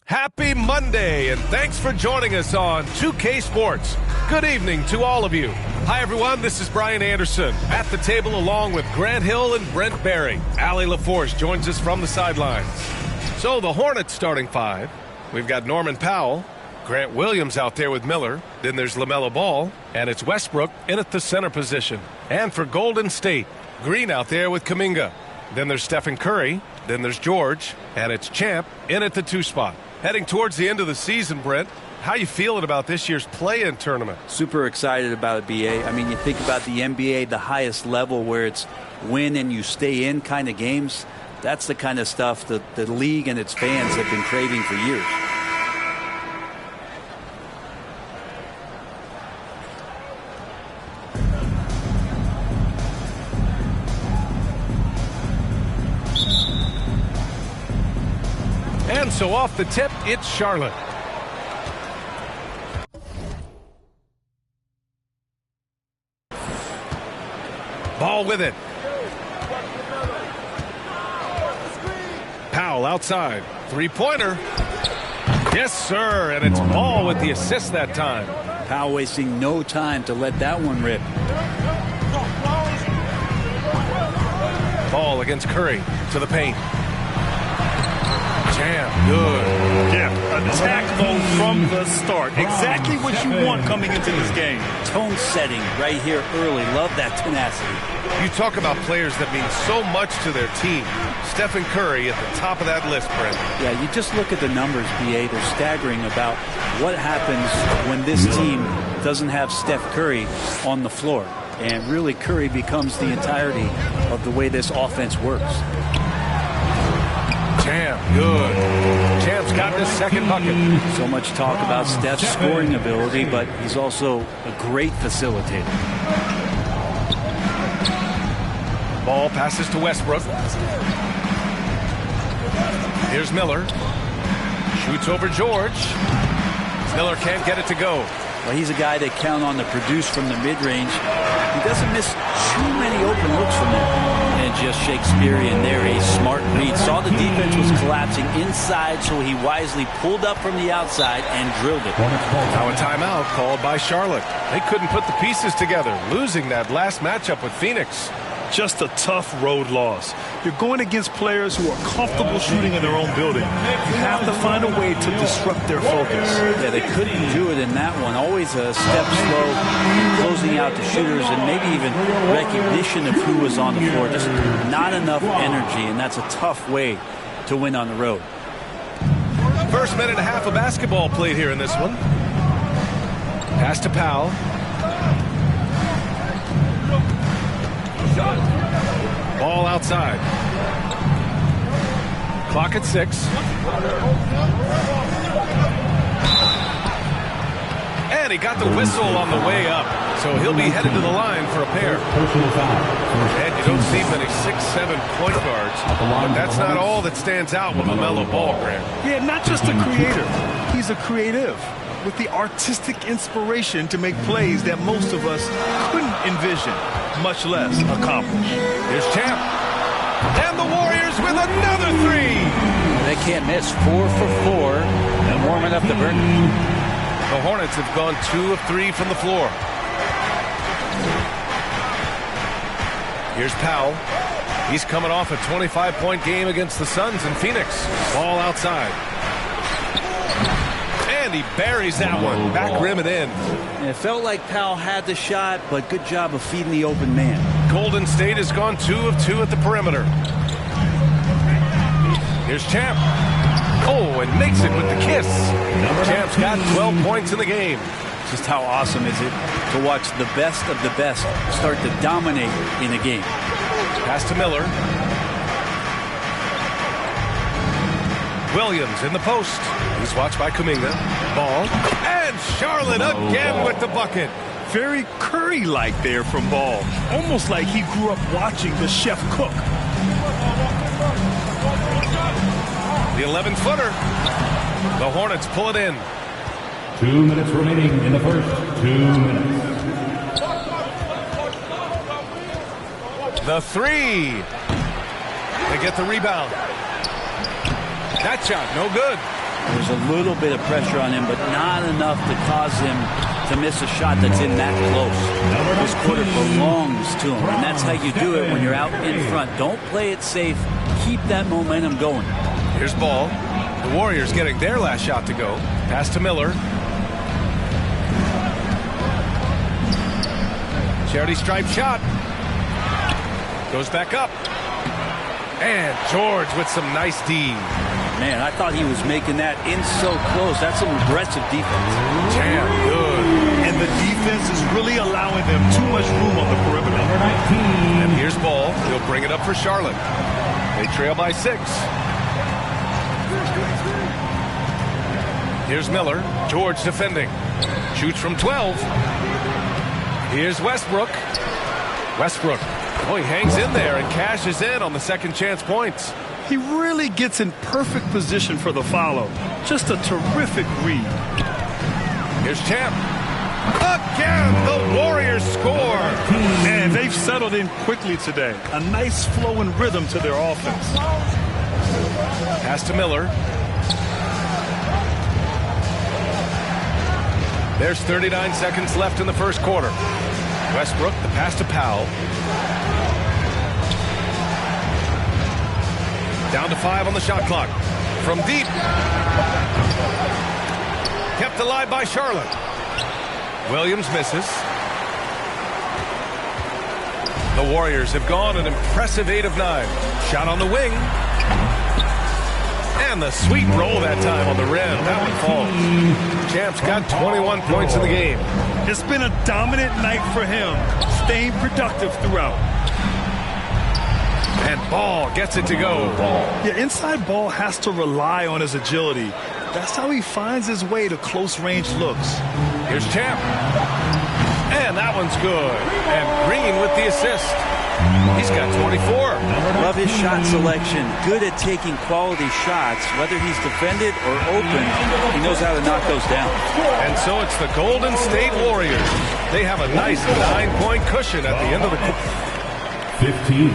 Happy Monday, and thanks for joining us on 2K Sports. Good evening to all of you. Hi, everyone. This is Brian Anderson at the table along with Grant Hill and Brent Barry. Allie LaForce joins us from the sidelines. So the Hornets starting five. We've got Norman Powell, Grant Williams out there with Miller. Then there's LaMelo Ball, and it's Westbrook in at the center position. And for Golden State, Green out there with Kuminga. Then there's Stephen Curry. Then there's George, and it's Champ in at the 2 spot. Heading towards the end of the season, Brent, how you feeling about this year's play-in tournament? Super excited about it, BA. I mean, you think about the NBA, the highest level where it's win and you stay in kind of games. That's the kind of stuff that the league and its fans have been craving for years. And so off the tip, it's Charlotte. Ball with it. Powell outside. Three-pointer. Yes, sir. And it's Ball with the assist that time. Powell wasting no time to let that one rip. Ball against Curry to the paint. Jam. Good. Yeah, attack mode from the start. Exactly what you want coming into this game. Tone setting right here early. Love that tenacity. You talk about players that mean so much to their team. Stephen Curry at the top of that list, Brent. Yeah, you just look at the numbers, BA. They're staggering about what happens when this team doesn't have Steph Curry on the floor. And really, Curry becomes the entirety of the way this offense works. Champ, good. Champ's got his second bucket. So much talk about Steph's scoring ability, but he's also a great facilitator. Ball passes to Westbrook. Here's Miller. Shoots over George. Miller can't get it to go. Well, he's a guy they count on to produce from the mid-range. He doesn't miss too many open looks from there. And just Shakespearean there, a smart read. Saw the defense was collapsing inside, so he wisely pulled up from the outside and drilled it. Now a timeout called by Charlotte. They couldn't put the pieces together, losing that last matchup with Phoenix. Just a tough road loss. You're going against players who are comfortable shooting in their own building. You have to find a way to disrupt their focus. Yeah, they couldn't do it in that one. Always a step slow, closing out the shooters, and maybe even recognition of who was on the floor. Just not enough energy, and that's a tough way to win on the road. First minute and a half of basketball played here in this one. Pass to Powell. Ball outside. Clock at 6. And he got the whistle on the way up. So he'll be headed to the line for a pair. And you don't see many 6'7" point guards. But that's not all that stands out with LaMelo Ball, Grant. Yeah, not just a creator. He's a creative with the artistic inspiration to make plays that most of us couldn't envision, much less accomplish. Here's Champ. And the Warriors with another 3. They can't miss. 4 for 4. And warming up the burn. The Hornets have gone 2 of 3 from the floor. Here's Powell. He's coming off a 25-point game against the Suns in Phoenix. Ball outside. And he buries that one. Back rim and in. It felt like Powell had the shot, but good job of feeding the open man. Golden State has gone 2 of 2 at the perimeter. Here's Champ. Oh, and makes it with the kiss. Champ's got 12 points in the game. Just how awesome is it to watch the best of the best start to dominate in a game. Pass to Miller. Williams in the post. He's watched by Kuminga. Ball. And Charlotte again with the bucket. Very Curry-like there from Ball. Almost like he grew up watching the chef cook. The 11-footer. The Hornets pull it in. 2 minutes remaining in the first. 2 minutes. The 3. They get the rebound. That shot, no good. There's a little bit of pressure on him, but not enough to cause him to miss a shot that's in that close. This quarter belongs to him, and that's how you do it when you're out in front. Don't play it safe. Keep that momentum going. Here's ball. The Warriors getting their last shot to go. Pass to Miller. Charity stripe shot. Goes back up. And George with some nice D. Man, I thought he was making that in so close. That's some aggressive defense. Damn good. And the defense is really allowing them too much room on the perimeter. And here's ball. He'll bring it up for Charlotte. They trail by 6. Here's Miller. George defending. Shoots from 12. Here's Westbrook. Westbrook. Oh, he hangs in there and cashes in on the second chance points. He really gets in perfect position for the follow. Just a terrific read. Here's Champ. Again, the Warriors score. And they've settled in quickly today. A nice flow and rhythm to their offense. Pass to Miller. There's 39 seconds left in the first quarter. Westbrook, the pass to Powell. Down to 5 on the shot clock. From deep. Kept alive by Charlotte. Williams misses. The Warriors have gone an impressive 8 of 9. Shot on the wing. And the sweet roll that time on the rim. That one falls. Champ's got 21 points in the game. It's been a dominant night for him. Staying productive throughout. And Ball gets it to go. Yeah, inside Ball has to rely on his agility. That's how he finds his way to close-range looks. Here's Champ. And that one's good. And Green with the assist. He's got 24. Love his shot selection. Good at taking quality shots. Whether he's defended or open, he knows how to knock those down. And so it's the Golden State Warriors. They have a nice 9-point cushion at the end of the quarter. 15.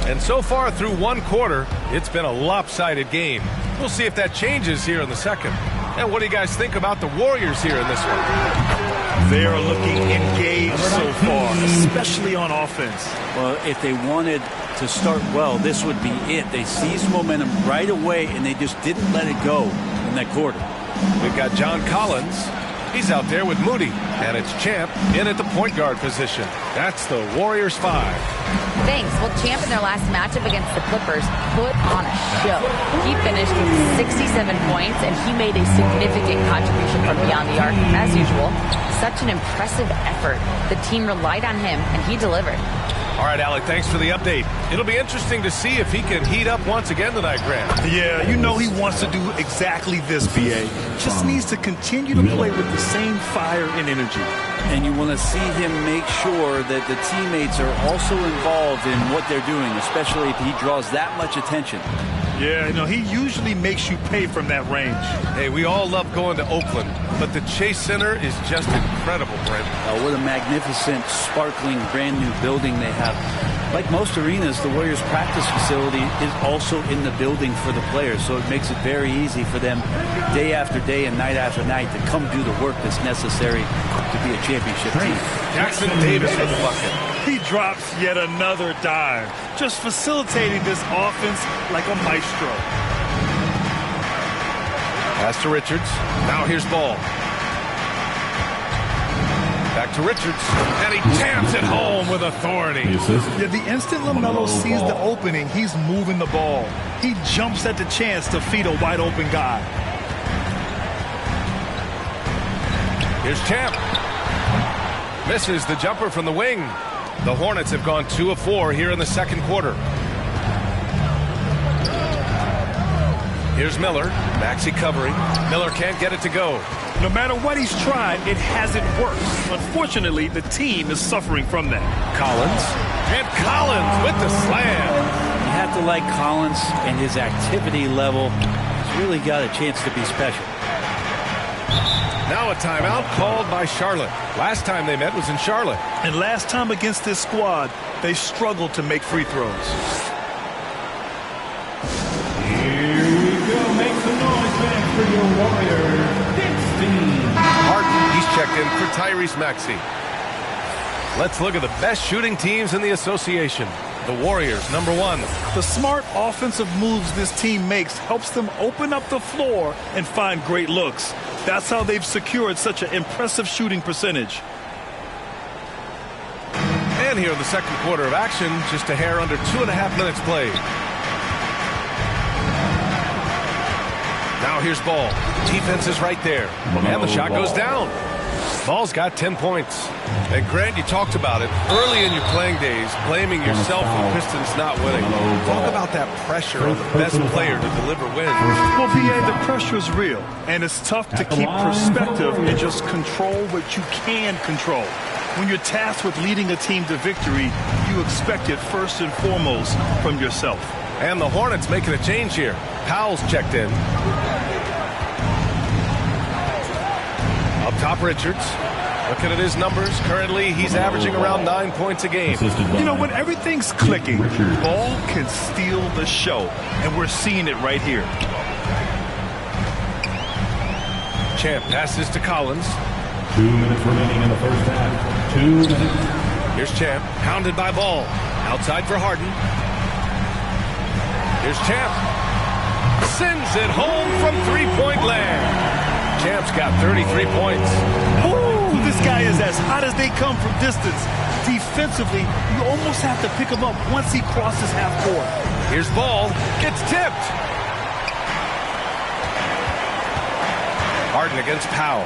And so far through one quarter, it's been a lopsided game. We'll see if that changes here in the second. And what do you guys think about the Warriors here in this one? They're looking engaged so far, especially on offense. Well, if they wanted to start well, this would be it. They seized momentum right away, and they just didn't let it go in that quarter. We've got John Collins. He's out there with Moody. And it's Champ in at the point guard position. That's the Warriors 5. Thanks. Well, Champ in their last matchup against the Clippers put on a show. He finished with 67 points, and he made a significant contribution from beyond the arc, as usual. Such an impressive effort. The team relied on him, and he delivered. All right, Alec, thanks for the update. It'll be interesting to see if he can heat up once again tonight, Grant. Yeah, you know he wants to do exactly this, B.A. Just needs to continue to play with the same fire and energy. And you want to see him make sure that the teammates are also involved in what they're doing, especially if he draws that much attention. Yeah, you know, he usually makes you pay from that range. Hey, we all love going to Oakland, but the Chase Center is just incredible, Brent. What a magnificent, sparkling, brand-new building they have. Like most arenas, the Warriors' practice facility is also in the building for the players, so it makes it very easy for them day after day and night after night to come do the work that's necessary to be a championship team. Jackson Davis with the bucket. He drops yet another dive, just facilitating this offense like a maestro. Pass to Richards. Now here's Ball. Back to Richards, and he jams it home with authority. Yeah, the instant LaMelo sees the opening, he's moving the ball. He jumps at the chance to feed a wide-open guy. Here's Champ. Misses the jumper from the wing. The Hornets have gone 2 of 4 here in the second quarter. Here's Miller. Maxey covering. Miller can't get it to go. No matter what he's tried, it hasn't worked. Unfortunately, the team is suffering from that. Collins. And Collins with the slam. You have to like Collins, and his activity level has really got a chance to be special. Now a timeout called by Charlotte. Last time they met was in Charlotte. And last time against this squad, they struggled to make free throws. checked in for Tyrese Maxey. Let's look at the best shooting teams in the association. The Warriors, number 1. The smart offensive moves this team makes helps them open up the floor and find great looks. That's how they've secured such an impressive shooting percentage. And here in the second quarter of action, just a hair under 2.5 minutes played. Now here's Ball. Defense is right there. And the shot goes down. Ball's got 10 points. And Grant, you talked about it early in your playing days, blaming yourself for Pistons not winning. Talk about that pressure on the best player to deliver wins. Well, B.A., the pressure is real, and it's tough to keep perspective and just control what you can control. When you're tasked with leading a team to victory, you expect it first and foremost from yourself. And the Hornets making a change here. Powell's checked in. Up top, Richards. Looking at his numbers, currently he's averaging around 9 points a game. You know, when everything's clicking, Ball can steal the show, and we're seeing it right here. Champ passes to Collins. 2 minutes remaining in the first half. 2 minutes. Here's Champ, pounded by Ball. Outside for Harden. Here's Champ. Sends it home from three-point land. Champ's got 33 points. Ooh, this guy is as hot as they come from distance. Defensively, you almost have to pick him up once he crosses half court. Here's Ball. Gets tipped. Harden against Powell.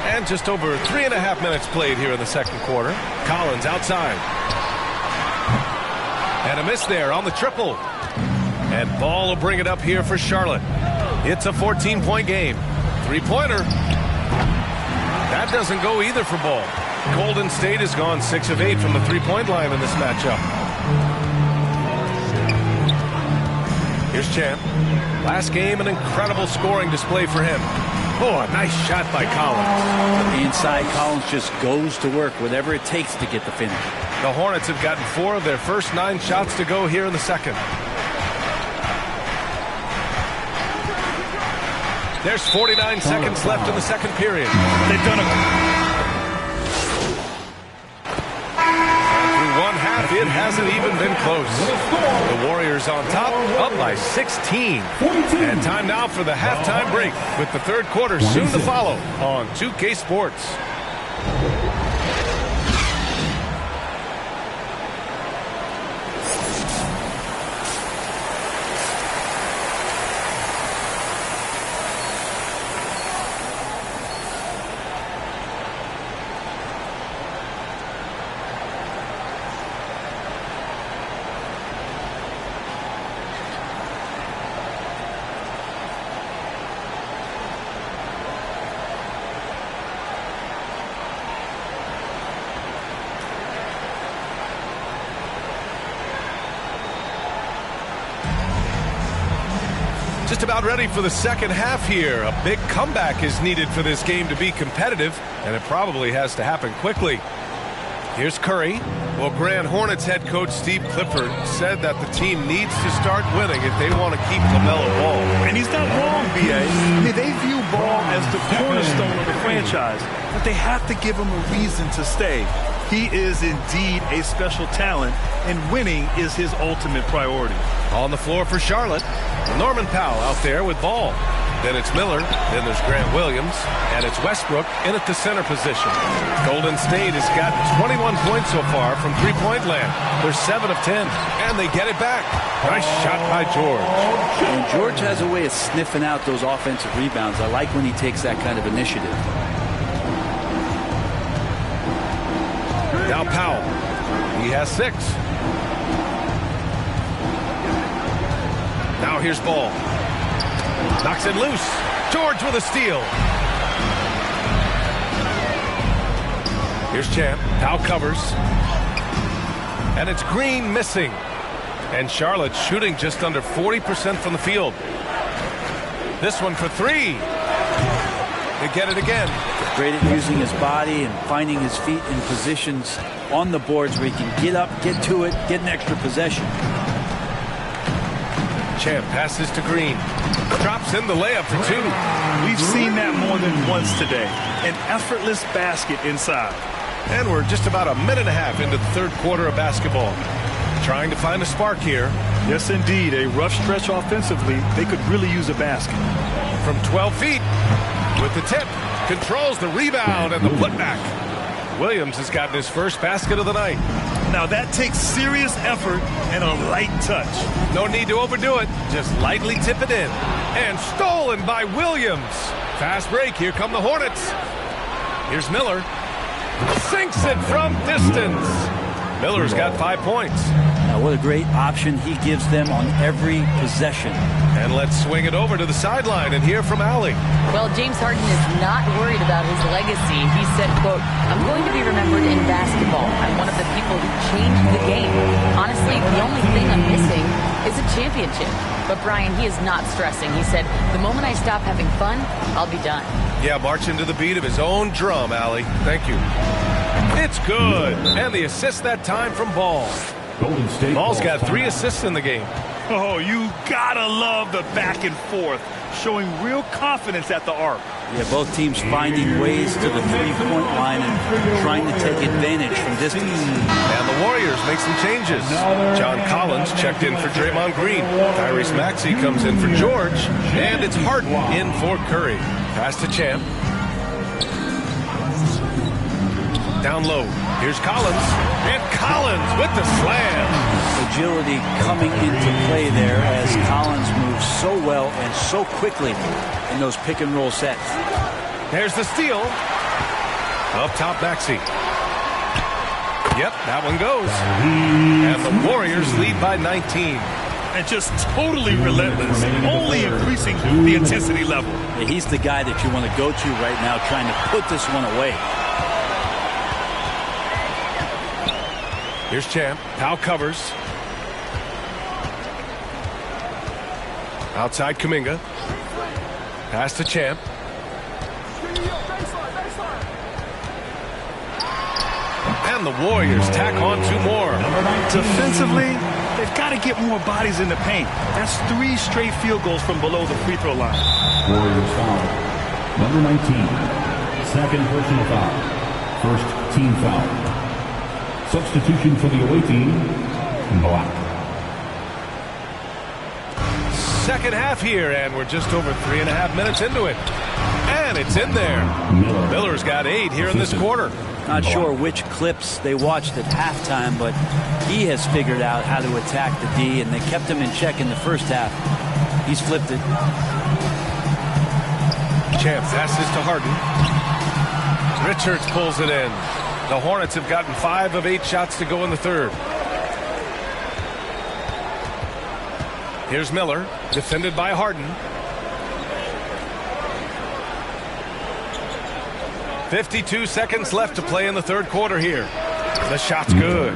And just over 3.5 minutes played here in the second quarter. Collins outside. And a miss there on the triple. And Ball will bring it up here for Charlotte. It's a 14-point game. Three-pointer. That doesn't go either for Ball. Golden State has gone 6 of 8 from the three-point line in this matchup. Here's Champ. Last game, an incredible scoring display for him. Oh, a nice shot by Collins. Inside, Collins just goes to work, whatever it takes to get the finish. The Hornets have gotten 4 of their first 9 shots to go here in the second. There's 49 seconds left in the second period. They've done it. Through one half, it hasn't even been close. The Warriors on top, up by 16. And time now for the halftime break, with the third quarter soon to follow on 2K Sports. Just about ready for the second half here. A big comeback is needed for this game to be competitive, and it probably has to happen quickly. Here's Curry. Well, Grand Hornets head coach Steve Clifford said that the team needs to start winning if they want to keep LaMelo Ball. And he's not wrong, B.A. I mean, they view Ball as the cornerstone of the franchise, but they have to give him a reason to stay. He is indeed a special talent, and winning is his ultimate priority. On the floor for Charlotte, Norman Powell out there with Ball. Then it's Miller, then there's Grant Williams, and it's Westbrook in at the center position. Golden State has got 21 points so far from three-point land. They're 7 of 10, and they get it back. Nice shot by George. And George has a way of sniffing out those offensive rebounds. I like when he takes that kind of initiative. Now Powell. He has 6. Now here's Ball. Knocks it loose. George with a steal. Here's Champ. Powell covers. And it's Green missing. And Charlotte shooting just under 40% from the field. This one for 3. They get it again. Great at using his body and finding his feet in positions on the boards where he can get up, get to it, get an extra possession. Champ passes to Green. Drops in the layup for two. We've seen that more than once today. An effortless basket inside. And we're just about a minute and a half into the third quarter of basketball. Trying to find a spark here. Yes, indeed. A rough stretch offensively. They could really use a basket. From 12 feet with the tip. Controls the rebound and the putback. Williams has gotten his first basket of the night. Now that takes serious effort and a light touch. No need to overdo it. Just lightly tip it in. And stolen by Williams. Fast break. Here come the Hornets. Here's Miller. Sinks it from distance. Miller's got 5 points. Now what a great option he gives them on every possession. And let's swing it over to the sideline and hear from Allie. Well, James Harden is not worried about his legacy. He said, quote, "I'm going to be remembered in basketball. I'm one of the people who changed the game. Honestly, the only thing I'm missing is a championship." But Brian, he is not stressing. He said, "The moment I stop having fun, I'll be done." Yeah, marching to the beat of his own drum, Allie. Thank you. It's good. And the assist that time from Ball. Golden State. Ball's got 3 assists in the game. Oh, you gotta love the back and forth, showing real confidence at the arc. Yeah, both teams finding ways to the three-point line and trying to take advantage from distance. And the Warriors make some changes. John Collins checked in for Draymond Green. Tyrese Maxey comes in for George. And it's Harden in for Curry. Pass to Champ. Down low. Here's Collins. And Collins with the slam. Agility coming into play there as Collins moves so well and so quickly in those pick-and-roll sets. There's the steal. Up top, Maxey. Yep, that one goes. And the Warriors lead by 19. And just totally relentless, only increasing the intensity level. Yeah, he's the guy that you want to go to right now, trying to put this one away. Here's Champ. Powell covers. Outside Kuminga. Pass to Champ. And the Warriors tack on 2 more. Defensively, they've got to get more bodies in the paint. That's 3 straight field goals from below the free throw line. Warriors foul. Number 19. Second personal foul. First team foul. Substitution for the away team, Black. Second half here, and we're just over 3.5 minutes into it. And it's in there. Miller's got 8 here in this quarter. Not sure which clips they watched at halftime, but he has figured out how to attack the D, and they kept him in check in the first half. He's flipped it. Champ passes to Harden. Richards pulls it in. The Hornets have gotten 5 of 8 shots to go in the third. Here's Miller, defended by Harden. 52 seconds left to play in the third quarter here. The shot's good.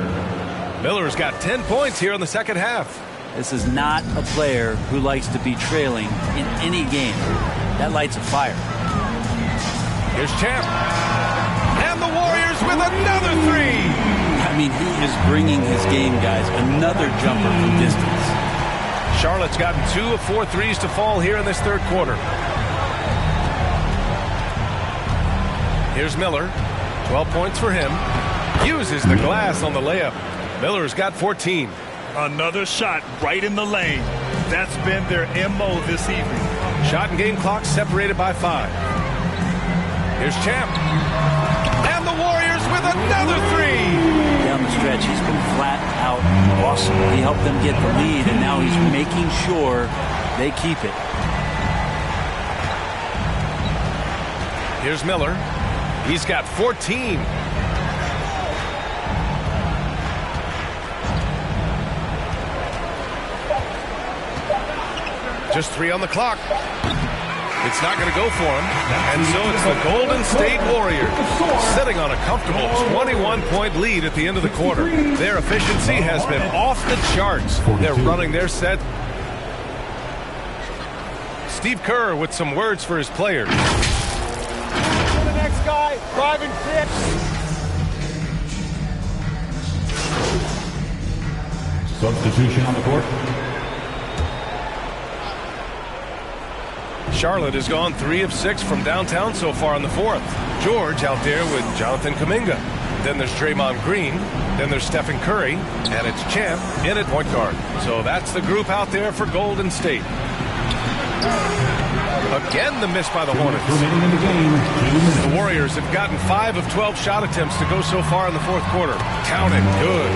Miller's got 10 points here in the second half. This is not a player who likes to be trailing in any game. That lights a fire. Here's Champ. And the Warriors with another 3. I mean, he is bringing his game, guys. Another jumper from distance. Charlotte's gotten 2 of 4 threes to fall here in this third quarter. Here's Miller. 12 points for him. Uses the glass on the layup. Miller's got 14. Another shot right in the lane. That's been their MO this evening. Shot and game clock separated by 5. Here's Champ. And the Warriors with another 3. Down the stretch, he's been flat out awesome. He helped them get the lead, and now he's making sure they keep it. Here's Miller. He's got 14. Just 3 on the clock. It's not going to go for him. And so it's the Golden State Warriors sitting on a comfortable 21-point lead at the end of the quarter. Their efficiency has been off the charts. They're running their set. Steve Kerr with some words for his players. The next guy, 5 and 6. Substitution on the court. Charlotte has gone 3 of 6 from downtown so far in the fourth. George out there with Jonathan Kuminga. Then there's Draymond Green. Then there's Stephen Curry. And it's Champ in at point guard. So that's the group out there for Golden State. Again, the miss by the Hornets. The Warriors have gotten 5 of 12 shot attempts to go so far in the fourth quarter. Counted. Good.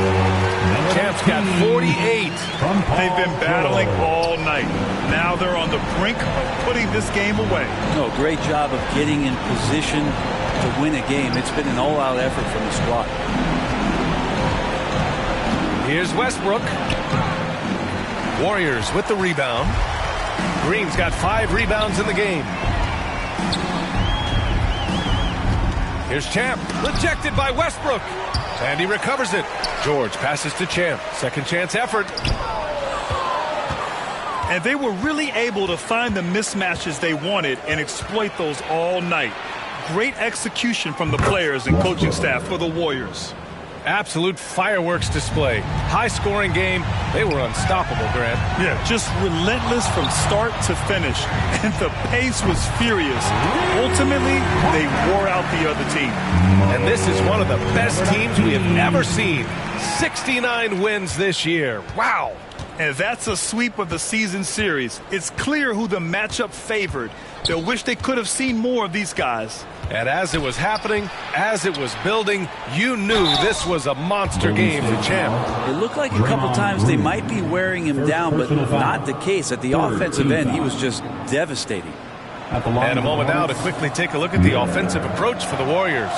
Champ's got 48. They've been battling all night. Now they're on the brink of putting this game away. No, great job of getting in position to win a game. It's been an all-out effort from the squad. Here's Westbrook. Warriors with the rebound. Green's got 5 rebounds in the game. Here's Champ. Rejected by Westbrook. And he recovers it. George passes to Champ. Second chance effort. And they were really able to find the mismatches they wanted and exploit those all night. Great execution from the players and coaching staff for the Warriors. Absolute fireworks display. High-scoring game. They were unstoppable, Grant. Yeah, just relentless from start to finish. And the pace was furious. Ultimately, they wore out the other team. And this is one of the best teams we have ever seen. 69 wins this year. Wow. And that's a sweep of the season series. It's clear who the matchup favored. They'll wish they could have seen more of these guys. And as it was happening, as it was building, you knew this was a monster game for Champ. It looked like a couple times they might be wearing him down, but not the case. At the offensive end, he was just devastating. And a moment now to quickly take a look at the offensive approach for the Warriors.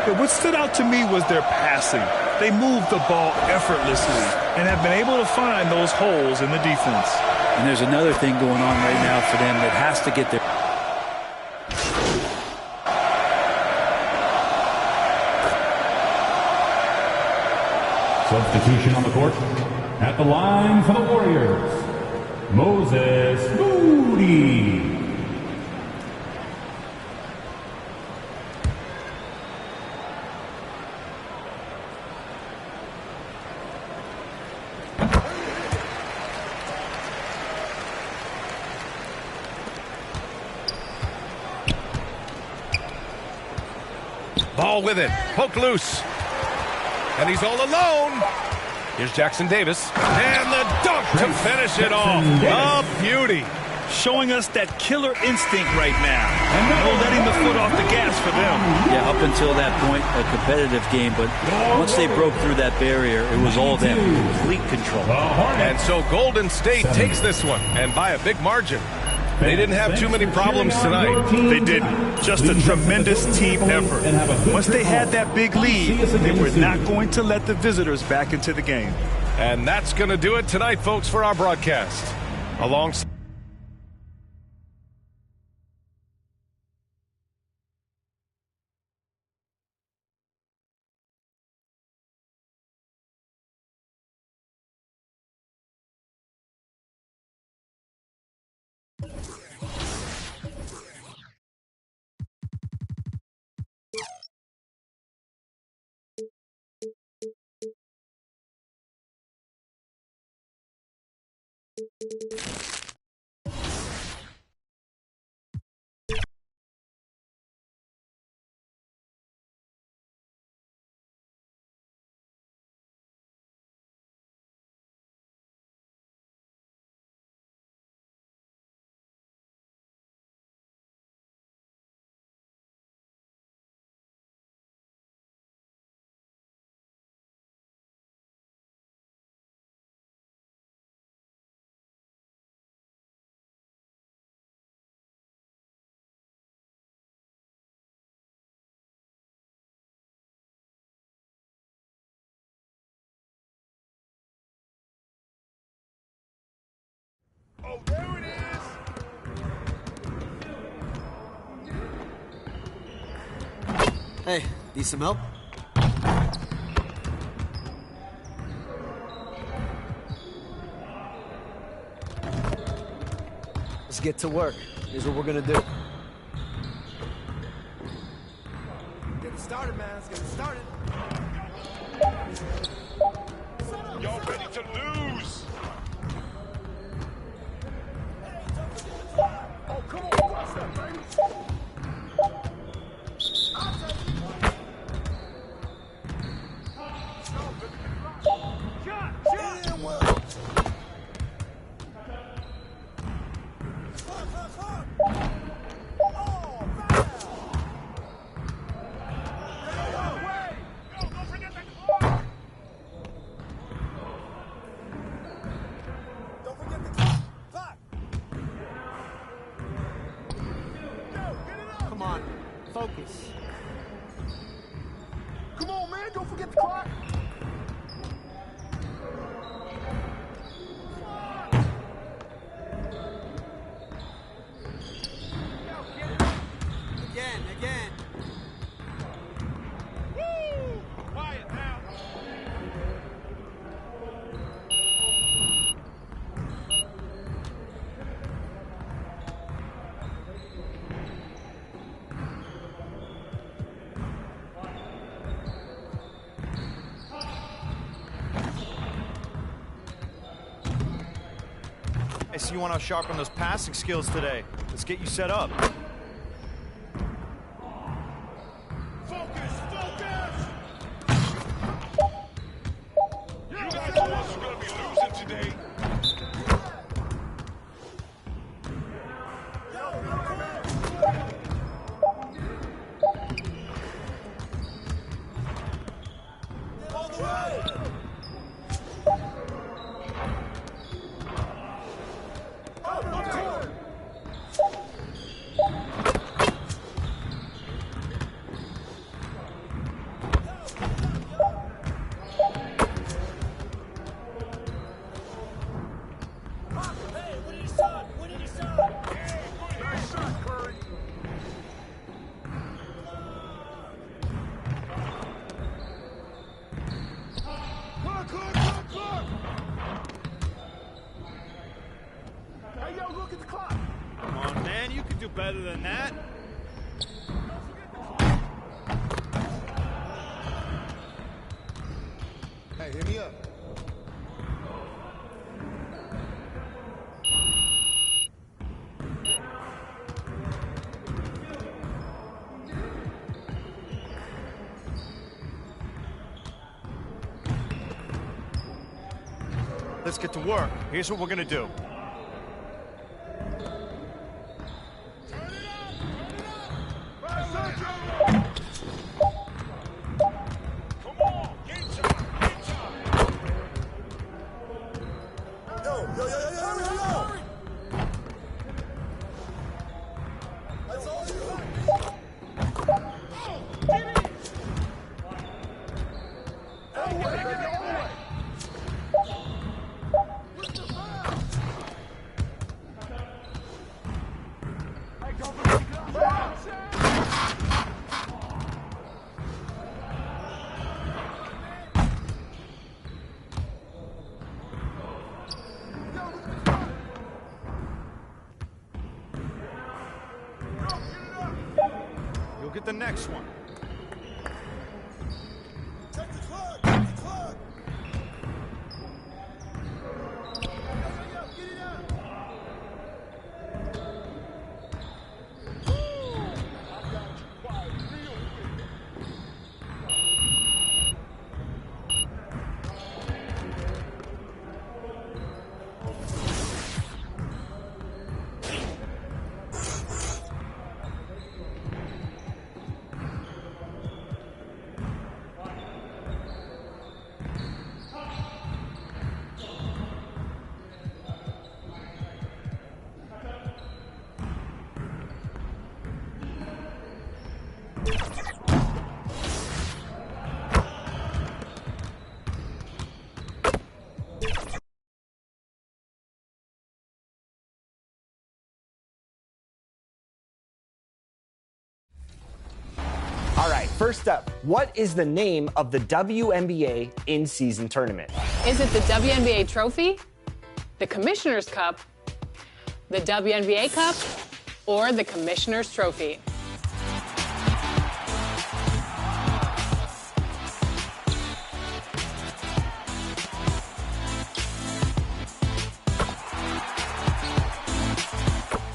But what stood out to me was their passing. They moved the ball effortlessly and have been able to find those holes in the defense. And there's another thing going on right now for them that has to get their... Substitution on the court. At the line for the Warriors, Moses Moody. Ball with it. Poked loose. And he's all alone. Here's Jackson Davis. And the dunk to finish it off. A beauty. Showing us that killer instinct right now. No letting the foot off the gas for them. Yeah, up until that point, a competitive game. But once they broke through that barrier, it was all them. Complete control. And so Golden State takes this one. And by a big margin. They didn't have too many problems tonight. They didn't. Just a tremendous team effort. Once they had that big lead, they were not going to let the visitors back into the game. And that's going to do it tonight, folks, for our broadcast. Alongside Oh, there it is! Hey, need some help? Let's get to work. Here's what we're gonna do. Get it started, man. Let's get it started. Y'all ready to lose? Oh, come on. seconds. Come on, man, don't forget the clock. Again. Woo! Quiet now. I see you want to sharpen those passing skills today. Let's get you set up. Focus! You guys know who's going to be losing today. On the way! Hey, yo, look at the clock. Come on, man. You can do better than that. Hey, hit me up. Let's get to work. Here's what we're going to do. Come on, game time. Yo. That's all you got. You'll get the next one. Take the clock. Get it out. I got you quiet real quick. All right, first up, what is the name of the WNBA in-season tournament? Is it the WNBA Trophy, the Commissioner's Cup, the WNBA Cup, or the Commissioner's Trophy?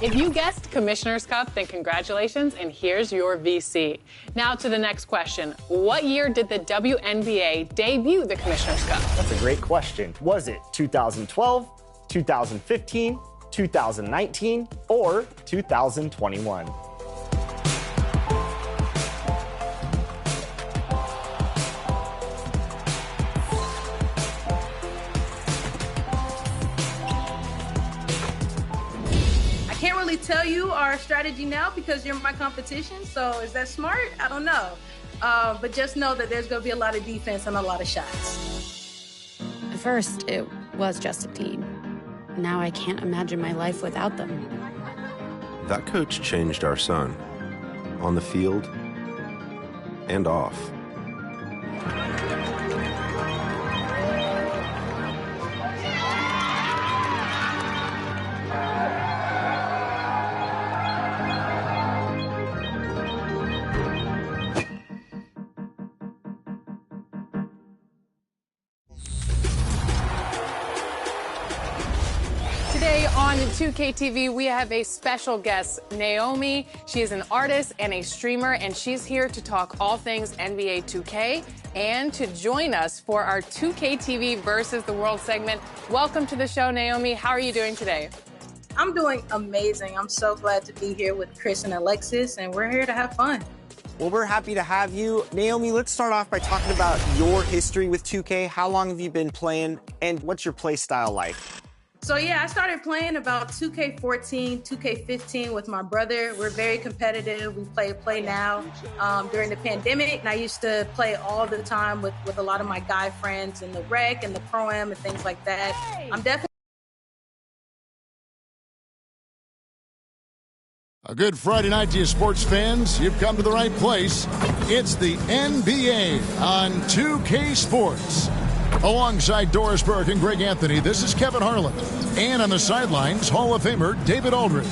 If you guessed Commissioner's Cup, then congratulations, and here's your VC. Now to the next question. What year did the WNBA debut the Commissioner's Cup? That's a great question. Was it 2012, 2015, 2019, or 2021? tell you our strategy now because you're my competition. So is that smart? I don't know. But just know that there's going to be a lot of defense and a lot of shots. At first, it was just a team. Now I can't imagine my life without them. That coach changed our son, on the field and off. Today on 2K TV, we have a special guest, Naomi. She is an artist and a streamer, and she's here to talk all things NBA 2K and to join us for our 2K TV versus the world segment. Welcome to the show, Naomi. How are you doing today? I'm doing amazing. I'm so glad to be here with Chris and Alexis, and we're here to have fun. Well, we're happy to have you. Naomi, let's start off by talking about your history with 2K. How long have you been playing, and what's your play style like? So yeah, I started playing about 2K14, 2K15 with my brother. We're very competitive. We play now during the pandemic. And I used to play all the time with a lot of my guy friends in the rec and the pro-am and things like that. I'm definitely A good Friday night to you sports fans. You've come to the right place. It's the NBA on 2K Sports. Alongside Doris Burke and Greg Anthony, this is Kevin Harlan. And on the sidelines, Hall of Famer David Aldridge.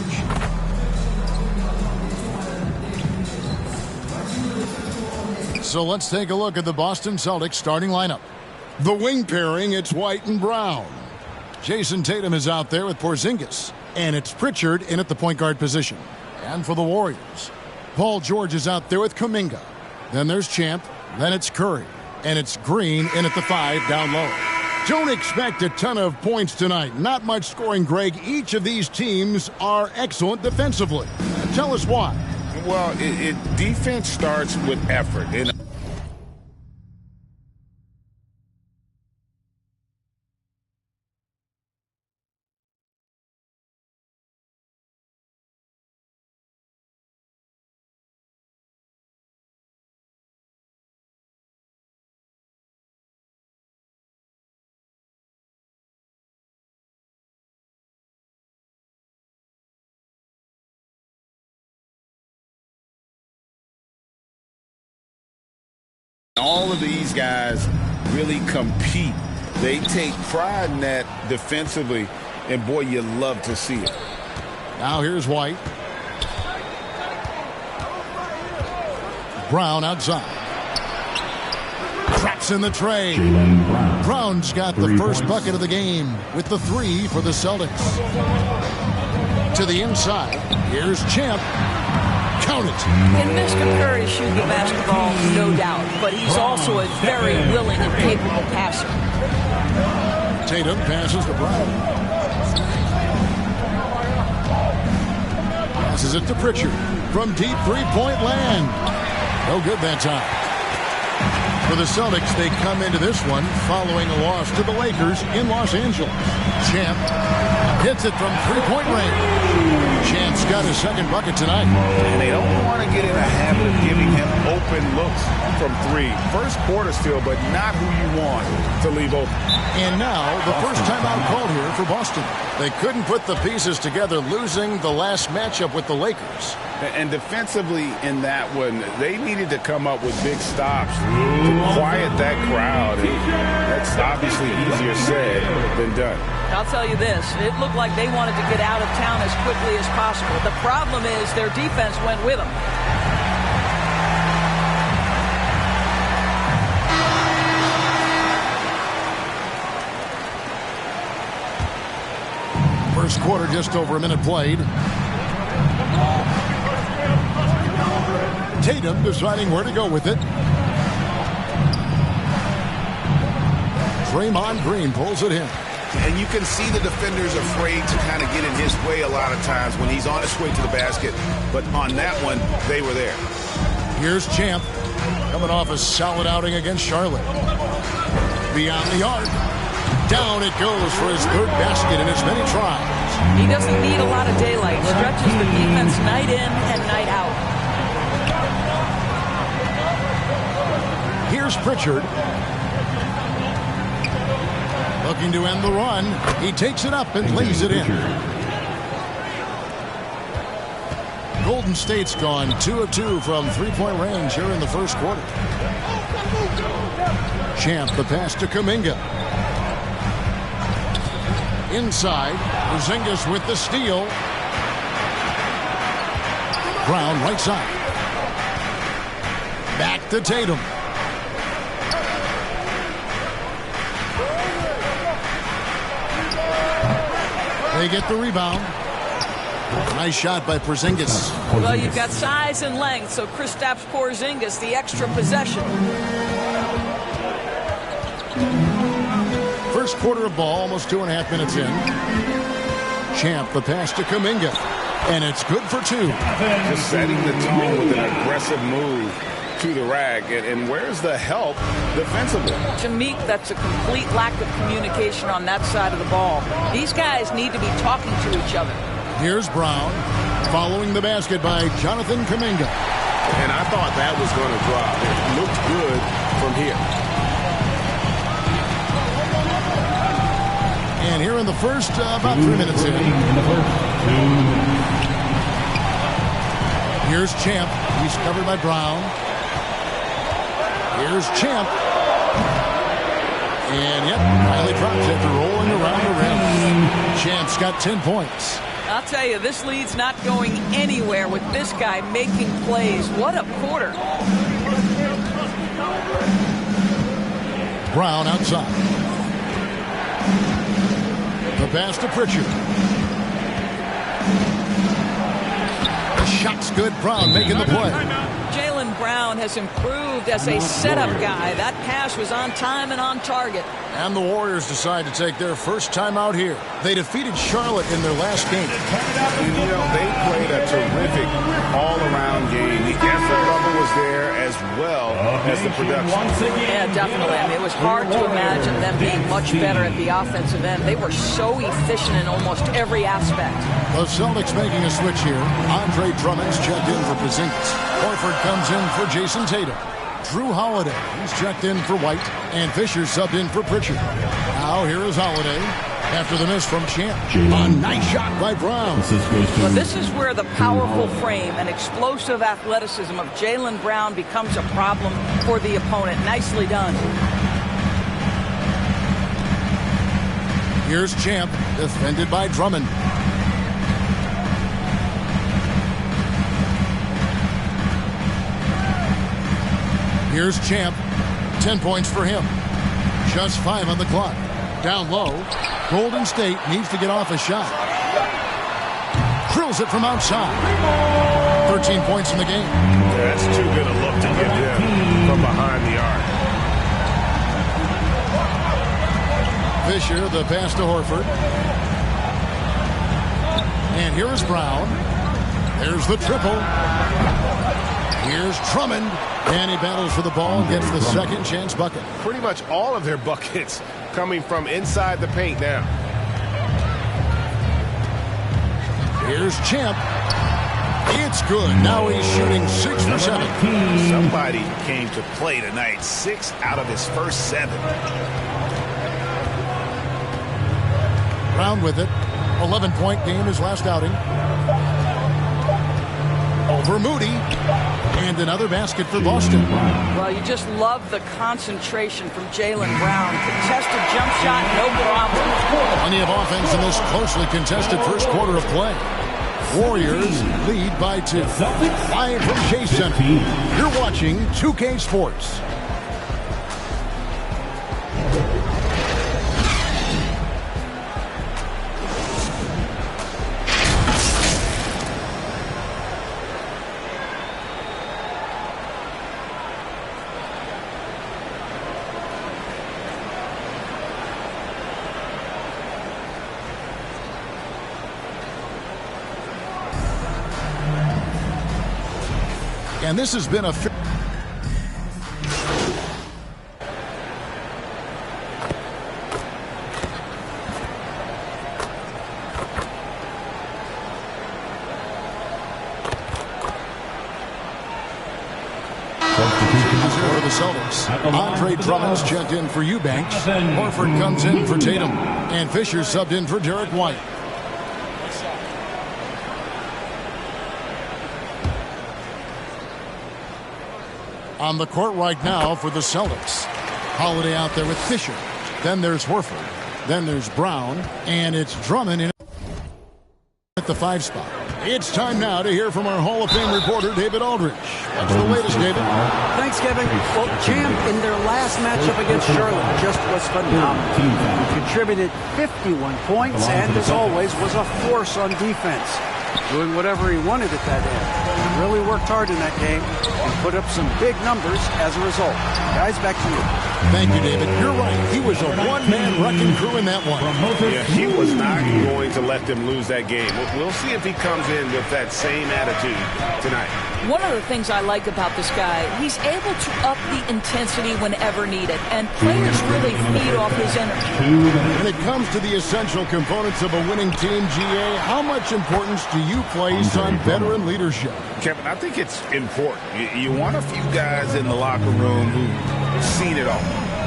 So let's take a look at the Boston Celtics starting lineup. The wing pairing, it's White and Brown. Jason Tatum is out there with Porzingis. And it's Pritchard in at the point guard position. And for the Warriors, Paul George is out there with Kuminga. Then there's Champ. Then it's Curry. And it's Green in at the 5 down low. Don't expect a ton of points tonight. Not much scoring, Greg. Each of these teams are excellent defensively. Tell us why. Well, defense starts with effort. And all of these guys really compete. They take pride in that defensively, and boy, you love to see it. Now here's White. Brown outside. Traps in the tray. Brown's got the first bucket of the game with the 3 for the Celtics. To the inside. Here's Champ. Count it. Can Mr. Curry shoot the basketball? No doubt. But he's also a very willing and capable passer. Tatum passes to Brown. Passes it to Pritchard from deep three-point land. No good that time. For the Celtics, they come into this one following a loss to the Lakers in Los Angeles. Champ hits it from three-point range. Champ's got his second bucket tonight. And they don't want to get in a habit of giving him open looks from 3. First quarter still, but not who you want to leave open. And now the first timeout called here for Boston. They couldn't put the pieces together, losing the last matchup with the Lakers. And defensively in that one, they needed to come up with big stops to quiet that crowd. And that's obviously easier said than done. I'll tell you this, it looked like they wanted to get out of town as quickly as possible. The problem is their defense went with them. First quarter, just over a minute played. Tatum deciding where to go with it. Draymond Green pulls it in. And you can see the defenders afraid to kind of get in his way a lot of times when he's on his way to the basket. But on that one, they were there. Here's Champ coming off a solid outing against Charlotte. Beyond the arc. Down it goes for his third basket in as many tries. He doesn't need a lot of daylight. Stretches the defense night in and night out. Here's Pritchard. Looking to end the run. He takes it up and lays it in. Golden State's gone 2 of 2 from three-point range here in the first quarter. Champ, the pass to Kuminga. Inside, Porzingis with the steal. Brown right side. Back to Tatum. They get the rebound. Nice shot by Porzingis. Well, you've got size and length, so Kristaps Porzingis, the extra possession. First quarter of ball, almost 2.5 minutes in. Champ, the pass to Kuminga. And it's good for 2. Just setting the tone with an aggressive move to the rack. And where's the help defensively? To me, that's a complete lack of communication on that side of the ball. These guys need to be talking to each other. Here's Brown, following the basket by Jonathan Kuminga. And I thought that was going to drop. It looked good from here. And here in the first, about 3 minutes in. Here's Champ. He's covered by Brown. Here's Champ. And yep, finally drops after rolling around the rim. Champ's got 10 points. I'll tell you, this lead's not going anywhere with this guy making plays. What a quarter. Brown outside. The pass to Pritchard. The shot's good. Brown making the play. Jaylen Brown has improved as a setup guy. That pass was on time and on target. And the Warriors decide to take their first time out here. They defeated Charlotte in their last game. And, you know, they played a terrific all-around game. The effort level was there as well as the production. Yeah, definitely. I mean, it was hard to imagine them being much better at the offensive end. They were so efficient in almost every aspect. The Celtics making a switch here. Andre Drummond's checked in for Porzingis. Horford comes in for Jason Tatum. Drew Holiday, he's checked in for White, and Fisher subbed in for Pritchard. Now here is Holiday after the miss from Champ. A nice shot by Brown. Well, this is where the powerful frame and explosive athleticism of Jaylen Brown becomes a problem for the opponent. Nicely done. Here's Champ, defended by Drummond. Here's Champ. 10 points for him. Just 5 on the clock. Down low. Golden State needs to get off a shot. Drills it from outside. 13 points in the game. That's too good a look to give them from behind the arc. Fisher, the pass to Horford. And here is Brown. There's the triple. Here's Drummond. And he battles for the ball and gets the second chance bucket. Pretty much all of their buckets coming from inside the paint now. Here's Champ. It's good. Now he's shooting 6 for 7. Somebody came to play tonight. 6 out of his first 7. Brown with it. 11-point game his last outing. Over Moody. And another basket for Boston. Well, you just love the concentration from Jaylen Brown. Contested jump shot, no problem. Plenty of offense in this closely contested first quarter of play. Warriors lead by 2. Live from Chase Center. You're watching 2K Sports. And this has been a... the Celtics. Andre Drummond's checked in for Eubanks. Horford comes in for Tatum. And Fisher subbed in for Derek White. On the court right now for the Celtics. Holiday out there with Fisher. Then there's Horford. Then there's Brown. And it's Drummond in at the 5 spot. It's time now to hear from our Hall of Fame reporter, David Aldridge. What's the latest, David? Thanks, Kevin. Well, Champ in their last matchup against Charlotte just was phenomenal. He contributed 51 points and, as always, was a force on defense, doing whatever he wanted at that end. He really worked hard in that game and put up some big numbers as a result. Guys, back to you. Thank you, David. You're right. He was a one-man wrecking crew in that one. Yeah, he was not going to let them lose that game. We'll see if he comes in with that same attitude tonight. One of the things I like about this guy, he's able to up the intensity whenever needed, and players really feed off his energy. When it comes to the essential components of a winning team, GA, how much importance do you place on veteran leadership? Kevin, I think it's important. You want a few guys in the locker room who've seen it all.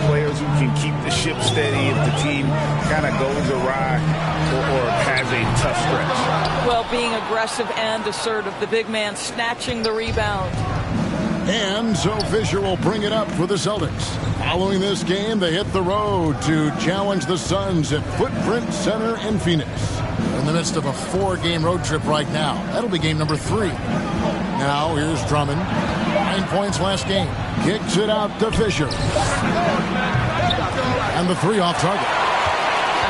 Players who can keep the ship steady if the team kind of goes awry or has a tough stretch. Well, being aggressive and assertive, the big man snatching the rebound. And so Fisher will bring it up for the Celtics. Following this game, they hit the road to challenge the Suns at Footprint Center in Phoenix. They're in the midst of a 4-game road trip right now. That'll be game number 3. Now here's Drummond. 9 points last game. Kicks it out to Fisher. And the 3 off target. I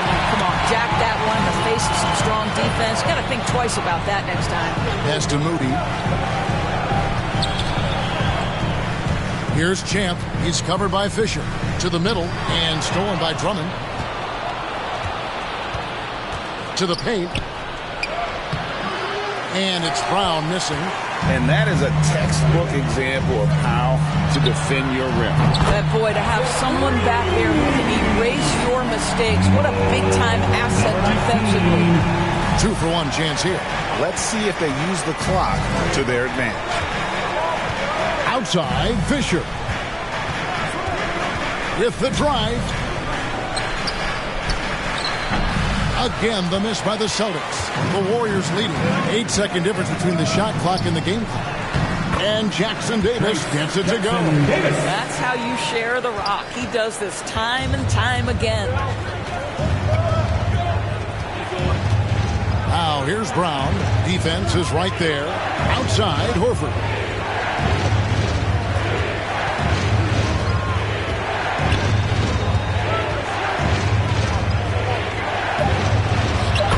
mean, come on, jack that one in the face of some strong defense. Got to think twice about that next time. Pass to Moody. Here's Champ. He's covered by Fisher. To the middle and stolen by Drummond. To the paint. And it's Brown missing. And that is a textbook example of how to defend your rim. That boy, to have someone back there who can erase your mistakes, what a big-time asset defensively. 2-for-1 chance here. Let's see if they use the clock to their advantage. Outside, Fisher. With the drive. Again, the miss by the Celtics. The Warriors leading. 8-second difference between the shot clock and the game clock. And Jackson Davis gets it to go. That's how you share the rock. He does this time and time again. Now here's Brown. Defense is right there. Outside, Horford.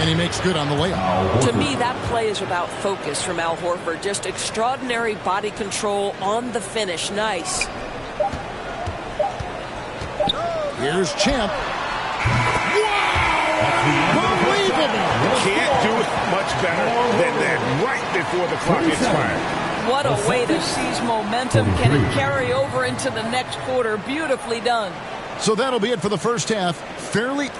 And he makes good on the layup. To me, that play is about focus from Al Horford. Just extraordinary body control on the finish. Nice. Here's Champ. Unbelievable! Can't do it much better than that right before the clock expired. What a way to seize momentum. Can it carry over into the next quarter? Beautifully done. So that'll be it for the first half. Fairly...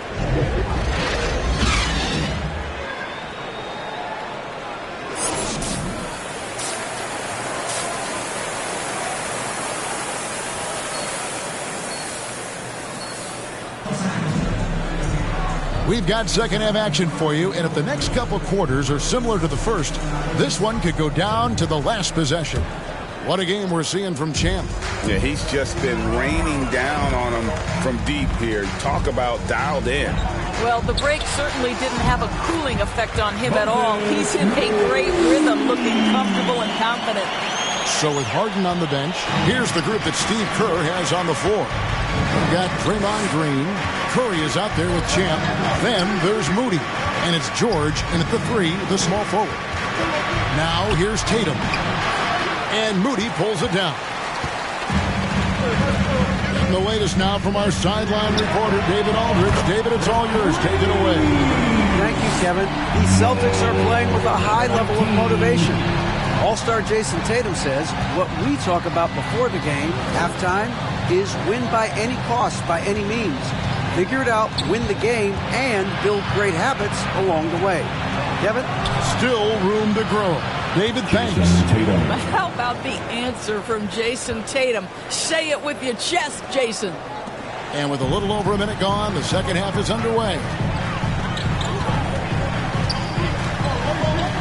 We've got second half action for you, and if the next couple quarters are similar to the first, this one could go down to the last possession. What a game we're seeing from Champ. Yeah, he's just been raining down on him from deep here. Talk about dialed in. Well, the break certainly didn't have a cooling effect on him at all. He's in a great rhythm, looking comfortable and confident. So with Harden on the bench, here's the group that Steve Kerr has on the floor. We've got Draymond Green. Curry is out there with Champ. Then there's Moody. And it's George, and at the 3, the small forward. Now here's Tatum. And Moody pulls it down. And the latest now from our sideline reporter, David Aldridge. David, it's all yours. Take it away. Thank you, Kevin. The Celtics are playing with a high level of motivation. All-star Jason Tatum says what we talk about before the game, halftime, is win by any cost, by any means. Figure it out, win the game, and build great habits along the way. Kevin? Still room to grow. David, thanks. How about the answer from Jason Tatum? Say it with your chest, Jason. And with a little over a minute gone, the second half is underway.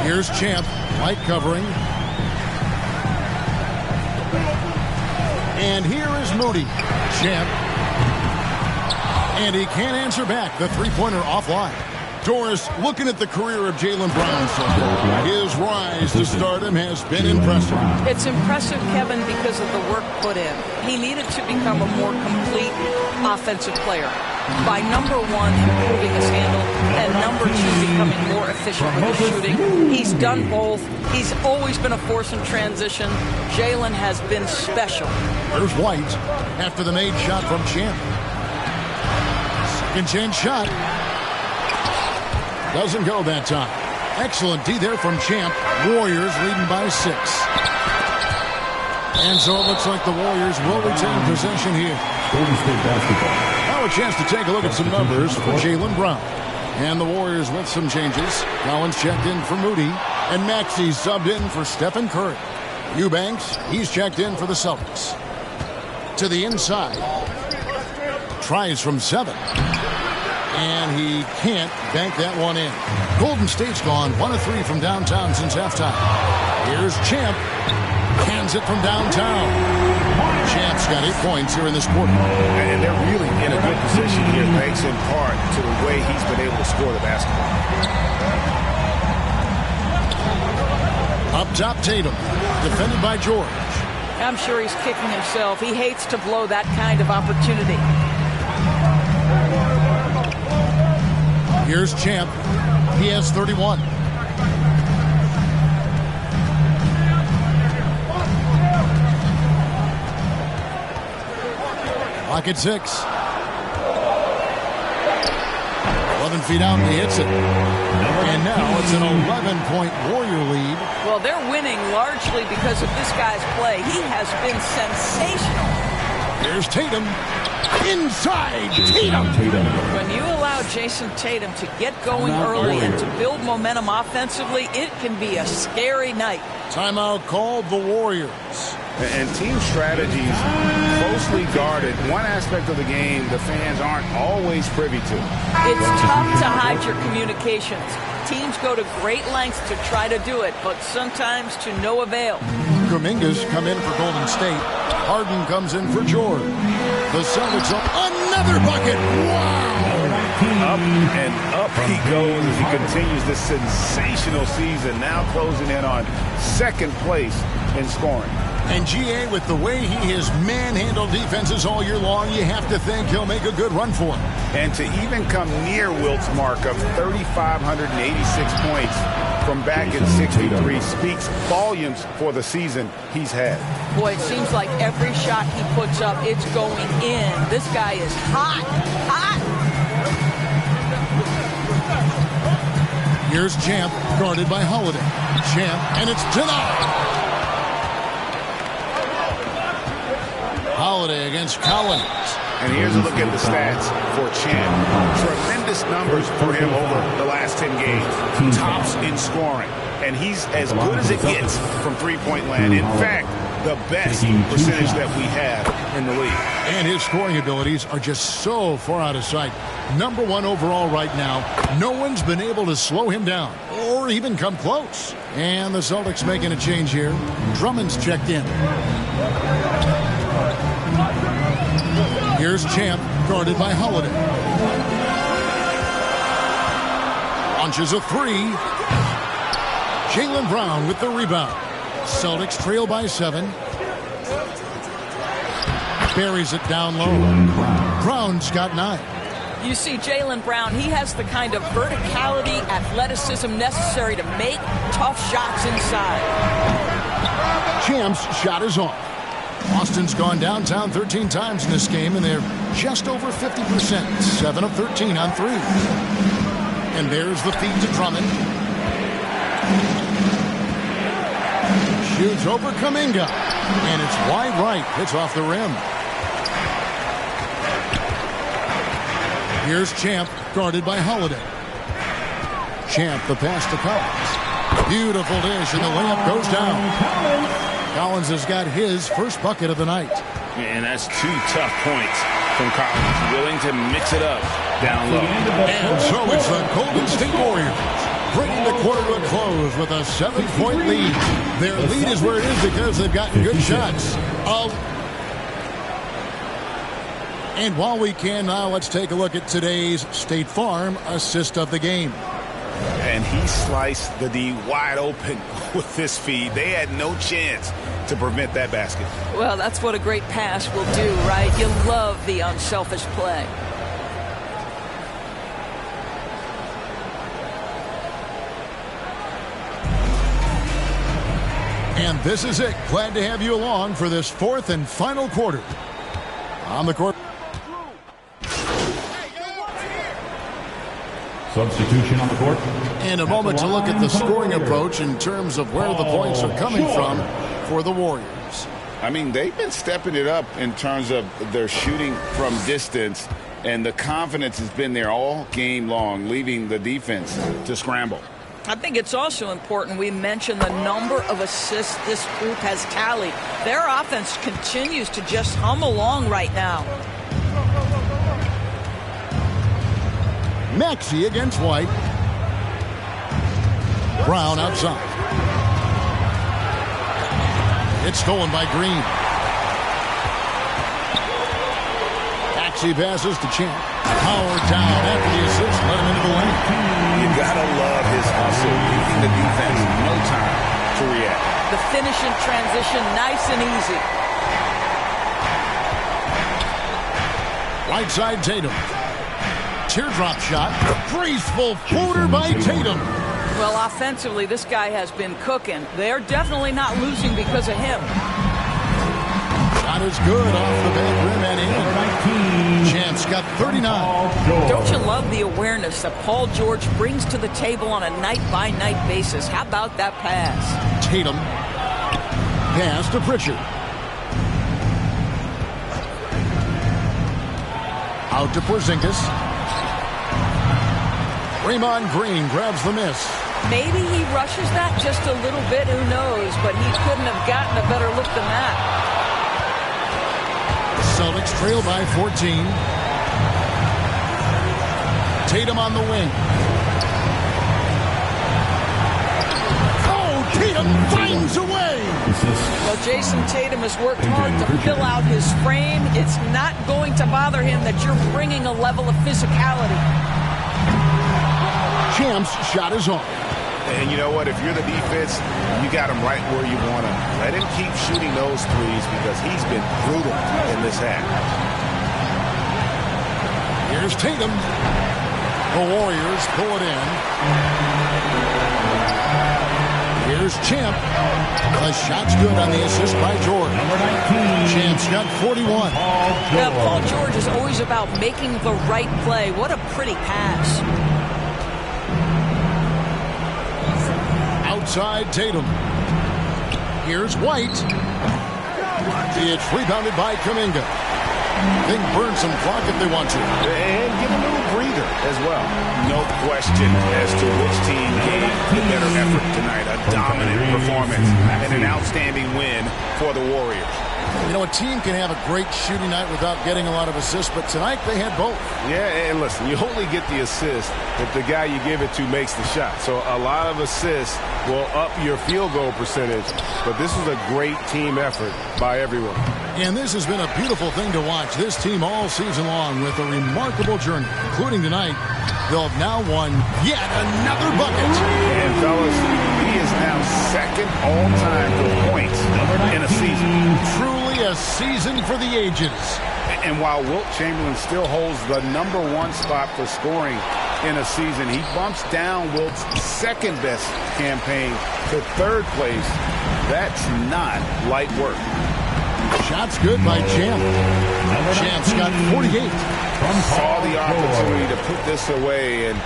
Here's Champ, light covering. And here is Moody. Champ. And he can't answer back. The three-pointer offline. Doris, looking at the career of Jaylen Brown so far, his rise to stardom has been impressive. It's impressive, Kevin, because of the work put in. He needed to become a more complete offensive player by, number one, improving his handle, and number two, becoming more efficient with his shooting. He's done both. He's always been a force in transition. Jaylen has been special. There's White after the made shot from Champ. Second chance shot. Doesn't go that time. Excellent D there from Champ. Warriors leading by 6. And so it looks like the Warriors will retain possession here. Golden State basketball. Now a chance to take a look at some numbers for Jaylen Brown. And the Warriors with some changes. Collins checked in for Moody. And Maxey subbed in for Stephen Curry. Eubanks, he's checked in for the Celtics. To the inside. Tries from 7. And he can't bank that one in. Golden State's gone 1 of 3 from downtown since halftime. Here's Champ. Hands it from downtown. Champ's got 8 points here in this quarter. And they're really in a good position here, thanks in part to the way he's been able to score the basketball. Up top, Tatum. Defended by George. I'm sure he's kicking himself. He hates to blow that kind of opportunity. Here's Champ. He has 31. Clock at 6. 11 feet out and he hits it. And now it's an 11-point Warrior lead. Well, they're winning largely because of this guy's play. He has been sensational. Here's Tatum. Inside Tatum. When you allow Jason Tatum to get going early and to build momentum offensively, it can be a scary night. Timeout called the Warriors. And team strategies closely guarded. One aspect of the game the fans aren't always privy to. It's tough to hide your communications. Teams go to great lengths to try to do it, but sometimes to no avail. Kuminga's come in for Golden State. Harden comes in for George. The Celtics up another bucket. Wow! Up and up he goes as he continues this sensational season. Now closing in on second place in scoring. And GA, with the way he has manhandled defenses all year long, you have to think he'll make a good run for him. And to even come near Wilt's mark of 3,586 points from back in 63 speaks volumes for the season he's had. Boy, it seems like every shot he puts up, it's going in. This guy is hot, hot. Here's Champ, guarded by Holiday. Champ, and it's denied. Holiday against Collins. And here's a look at the stats for Champ. Tremendous numbers for him over the last 10 games. Tops in scoring. And he's as good as it gets from three-point land. In fact, the best percentage that we have in the league. And his scoring abilities are just so far out of sight. Number 1 overall right now. No one's been able to slow him down or even come close. And the Celtics making a change here. Drummond's checked in. Here's Champ, guarded by Holiday. Launches a 3. Jaylen Brown with the rebound. Celtics trail by 7. Buries it down low. Brown's got 9. You see Jaylen Brown, he has the kind of verticality, athleticism necessary to make tough shots inside. Champ's shot is off. Boston's gone downtown 13 times in this game, and they're just over 50%. 7 of 13 on 3. And there's the feed to Drummond. Shoots over Kuminga. And it's wide right. It's off the rim. Here's Champ, guarded by Holiday. Champ, the pass to Collins. Beautiful dish, and the layup goes down. Collins has got his first bucket of the night. And that's 2 tough points from Collins, willing to mix it up down low. And so it's the Golden State Warriors bringing the quarter to a close with a 7-point lead. Their lead is where it is because they've gotten good shots. And while we can now, let's take a look at today's State Farm assist of the game. And he sliced the D wide open with this feed. They had no chance to prevent that basket. Well, that's what a great pass will do, right? You love the unselfish play. And this is it. Glad to have you along for this 4th and final quarter. On the court. Substitution on the court. And a moment to look at the scoring approach in terms of where the points are coming from for the Warriors. I mean, they've been stepping it up in terms of their shooting from distance, and the confidence has been there all game long, leaving the defense to scramble. I think it's also important we mention the number of assists this group has tallied. Their offense continues to just hum along right now. Maxey against White. Brown outside. It's stolen by Green. Maxey passes to Champ. Power down after the assist. Let him into the lane. You gotta love his hustle, giving the defense no time to react. The finish in transition, nice and easy. Right side Tatum. Teardrop shot. Graceful floater by Tatum. Well, offensively, this guy has been cooking. They're definitely not losing because of him. Shot is good off the back rim and in. Champ's got 39. Don't you love the awareness that Paul George brings to the table on a night-by-night basis? How about that pass? Tatum. Pass to Pritchard. Out to Porzingis. Draymond Green grabs the miss. Maybe he rushes that just a little bit, who knows, but he couldn't have gotten a better look than that. Celtics trail by 14. Tatum on the wing. Oh, Tatum finds a way. Well, Jason Tatum has worked hard to fill out his frame. It's not going to bother him that you're bringing a level of physicality. Champ's shot is on. And you know what? If you're the defense, you got him right where you want him. Let him keep shooting those threes because he's been brutal in this half. Here's Tatum. The Warriors pull it in. Here's Champ. The shot's good on the assist by George. Champ's got 41. Now, Paul George is always about making the right play. What a pretty pass. Outside Tatum. Here's White. It's rebounded by Kuminga. They can burn some clock if they want to. And give a little breather as well. No question as to which team gave the better effort tonight. A dominant performance and an outstanding win for the Warriors. You know, a team can have a great shooting night without getting a lot of assists, but tonight they had both. Yeah, and listen, you only get the assist if the guy you give it to makes the shot. So a lot of assists will up your field goal percentage, but this was a great team effort by everyone. And this has been a beautiful thing to watch. This team all season long with a remarkable journey, including tonight. They'll have now won yet another bucket. And fellas, he is now second all-time for points in a season. Truly a season for the ages. And while Wilt Chamberlain still holds the #1 spot for scoring in a season, he bumps down Wilt's second-best campaign to third place. That's not light work. Shot's good by Champ. Champ's got 48. Saw the opportunity to put this away and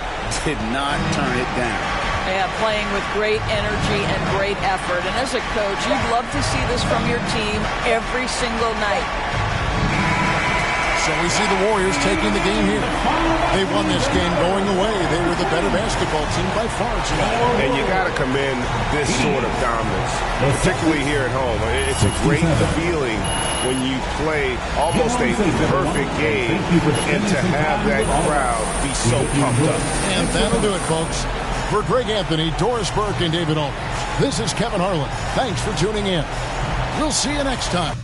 did not turn it down. Yeah, playing with great energy and great effort. And as a coach, you'd love to see this from your team every single night. So we see the Warriors taking the game here. They won this game going away. They were the better basketball team by far tonight. And you got to commend this sort of dominance, particularly here at home. It's a great feeling when you play almost a perfect game and to have that crowd be so pumped up. And that'll do it, folks. For Greg Anthony, Doris Burke, and David Olin, this is Kevin Harlan. Thanks for tuning in. We'll see you next time.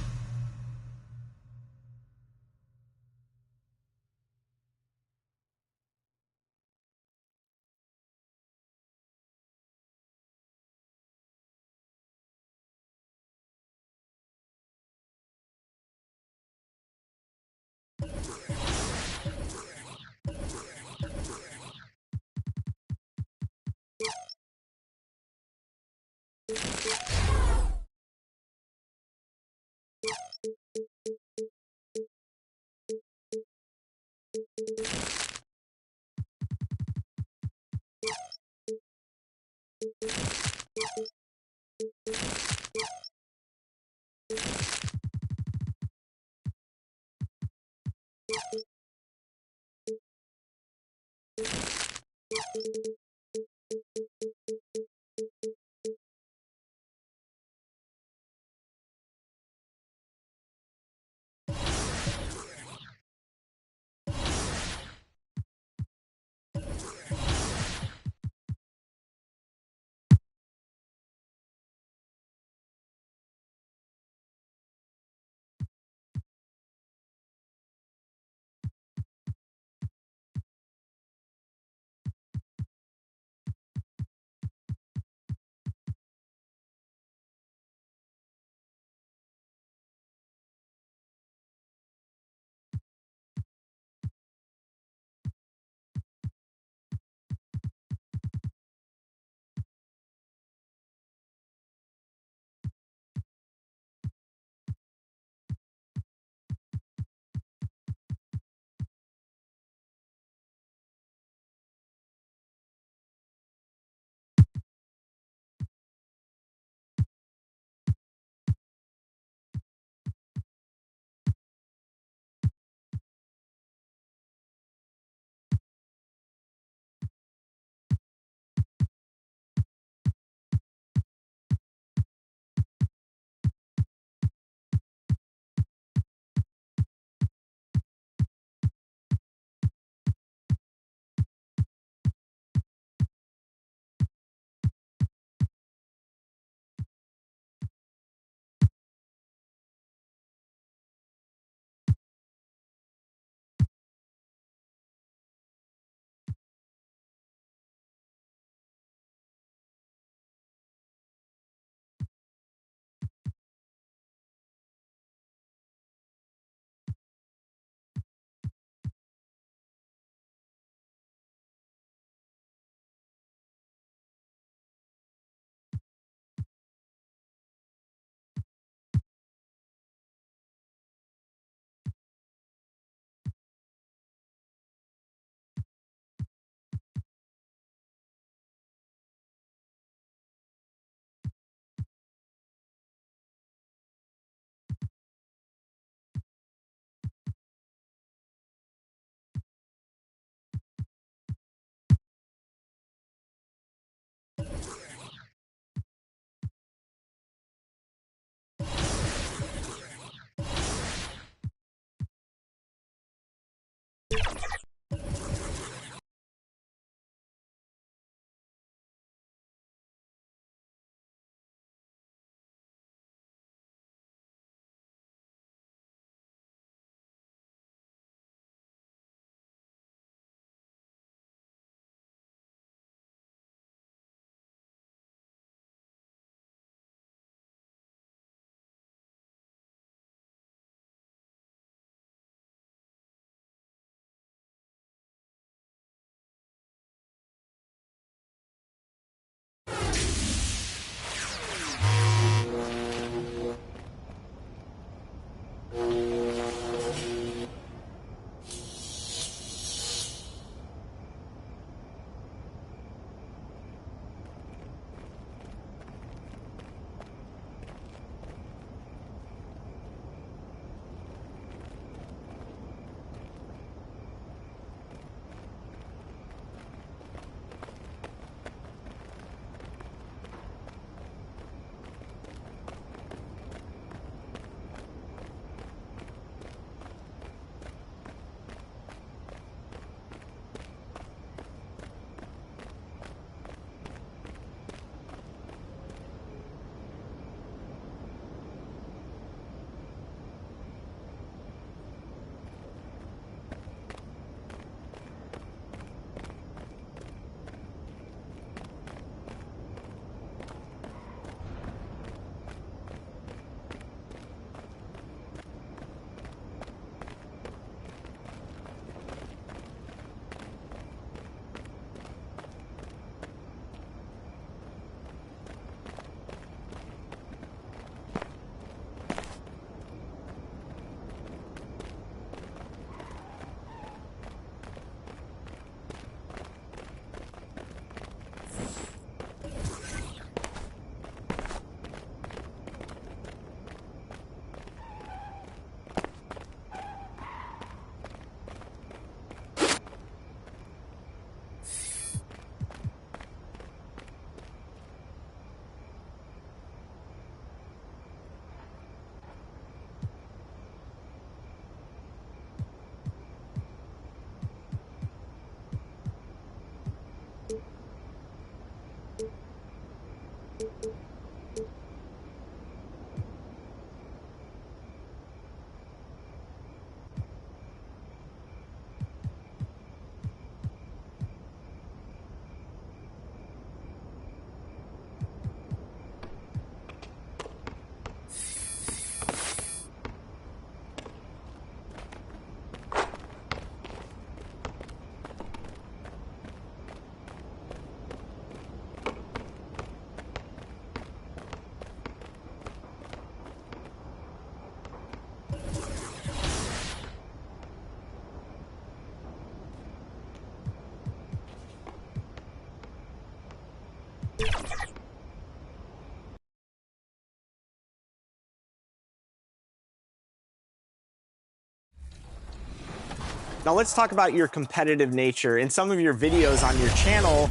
Now let's talk about your competitive nature. In some of your videos on your channel,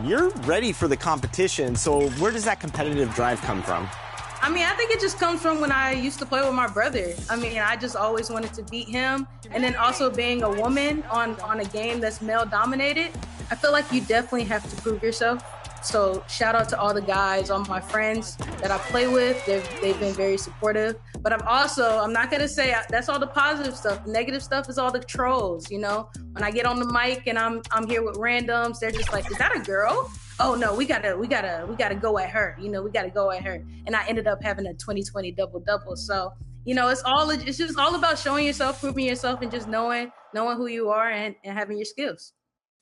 you're ready for the competition. So where does that competitive drive come from? I mean, I think it just comes from when I used to play with my brother. I mean, I just always wanted to beat him. And then also being a woman on a game that's male dominated, I feel like you definitely have to prove yourself. So shout out to all the guys, all my friends that I play with. They've been very supportive. But I'm not going to say that's all the positive stuff. The negative stuff is all the trolls, you know? When I get on the mic and I'm here with randoms, they're just like, is that a girl? Oh no, we gotta go at her. You know, we gotta go at her. And I ended up having a 20-20 double-double. So, you know, it's just all about showing yourself, proving yourself, and just knowing who you are and having your skills.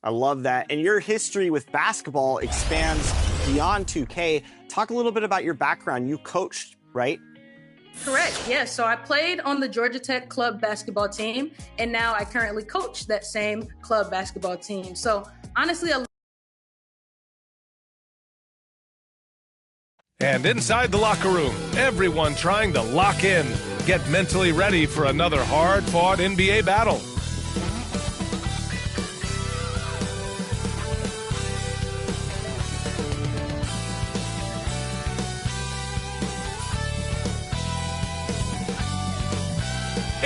I love that. And your history with basketball expands beyond 2K. Talk a little bit about your background. You coached, right? Correct, yes. So I played on the Georgia Tech club basketball team, and now I currently coach that same club basketball team. So honestly, And inside the locker room, everyone trying to lock in, get mentally ready for another hard-fought NBA battle.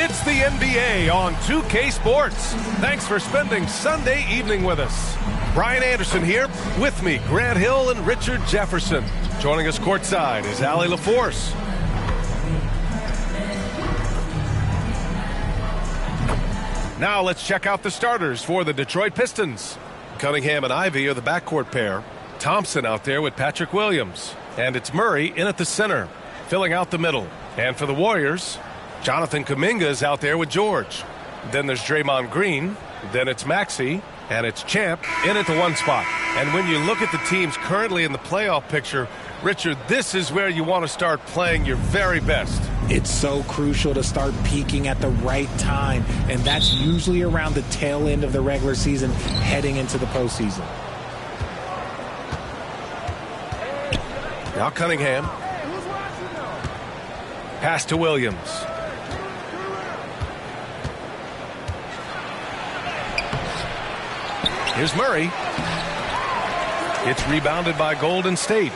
It's the NBA on 2K Sports. Thanks for spending Sunday evening with us. Brian Anderson here, with me, Grant Hill and Richard Jefferson. Joining us courtside is Allie LaForce. Now let's check out the starters for the Detroit Pistons. Cunningham and Ivey are the backcourt pair. Thompson out there with Patrick Williams. And it's Murray in at the center, filling out the middle. And for the Warriors, Jonathan Kuminga is out there with George. Then there's Draymond Green. Then it's Maxey. And it's Champ in at the one spot. And when you look at the teams currently in the playoff picture, Richard, this is where you want to start playing your very best. It's so crucial to start peaking at the right time, and that's usually around the tail end of the regular season, heading into the postseason. Now Cunningham. Pass to Williams. Here's Murray. It's rebounded by Golden State.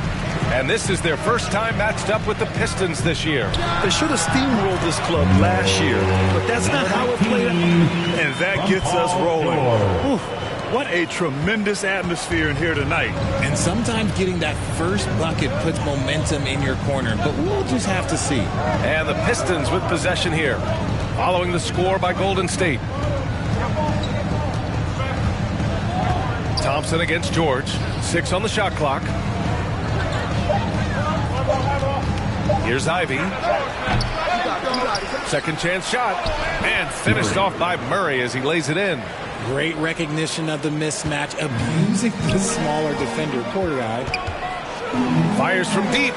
And this is their first time matched up with the Pistons this year. They should have steamrolled this club last year, but that's not how it played out. And that gets us rolling. Ooh, what a tremendous atmosphere in here tonight. And sometimes getting that first bucket puts momentum in your corner, but we'll just have to see. And the Pistons with possession here, following the score by Golden State. Thompson against George. 6 on the shot clock. Here's Ivey. Second chance shot. And finished off by Murray as he lays it in. Great recognition of the mismatch, abusing the smaller defender. Poor guy. Fires from deep.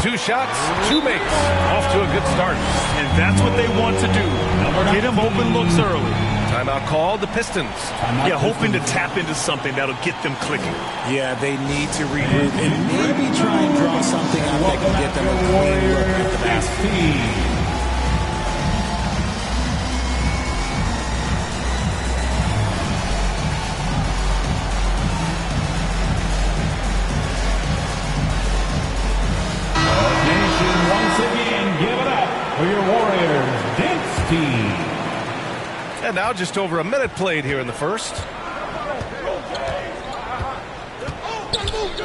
2 shots, 2 makes. Off to a good start. And that's what they want to do. Get him open looks early. Timeout called, the Pistons. Yeah, hoping to tap into something that'll get them clicking. Yeah, they need to regroup and maybe try and draw something out that can get them a clean look at the basket. For your Warriors dance team. And now just over a minute played here in the first.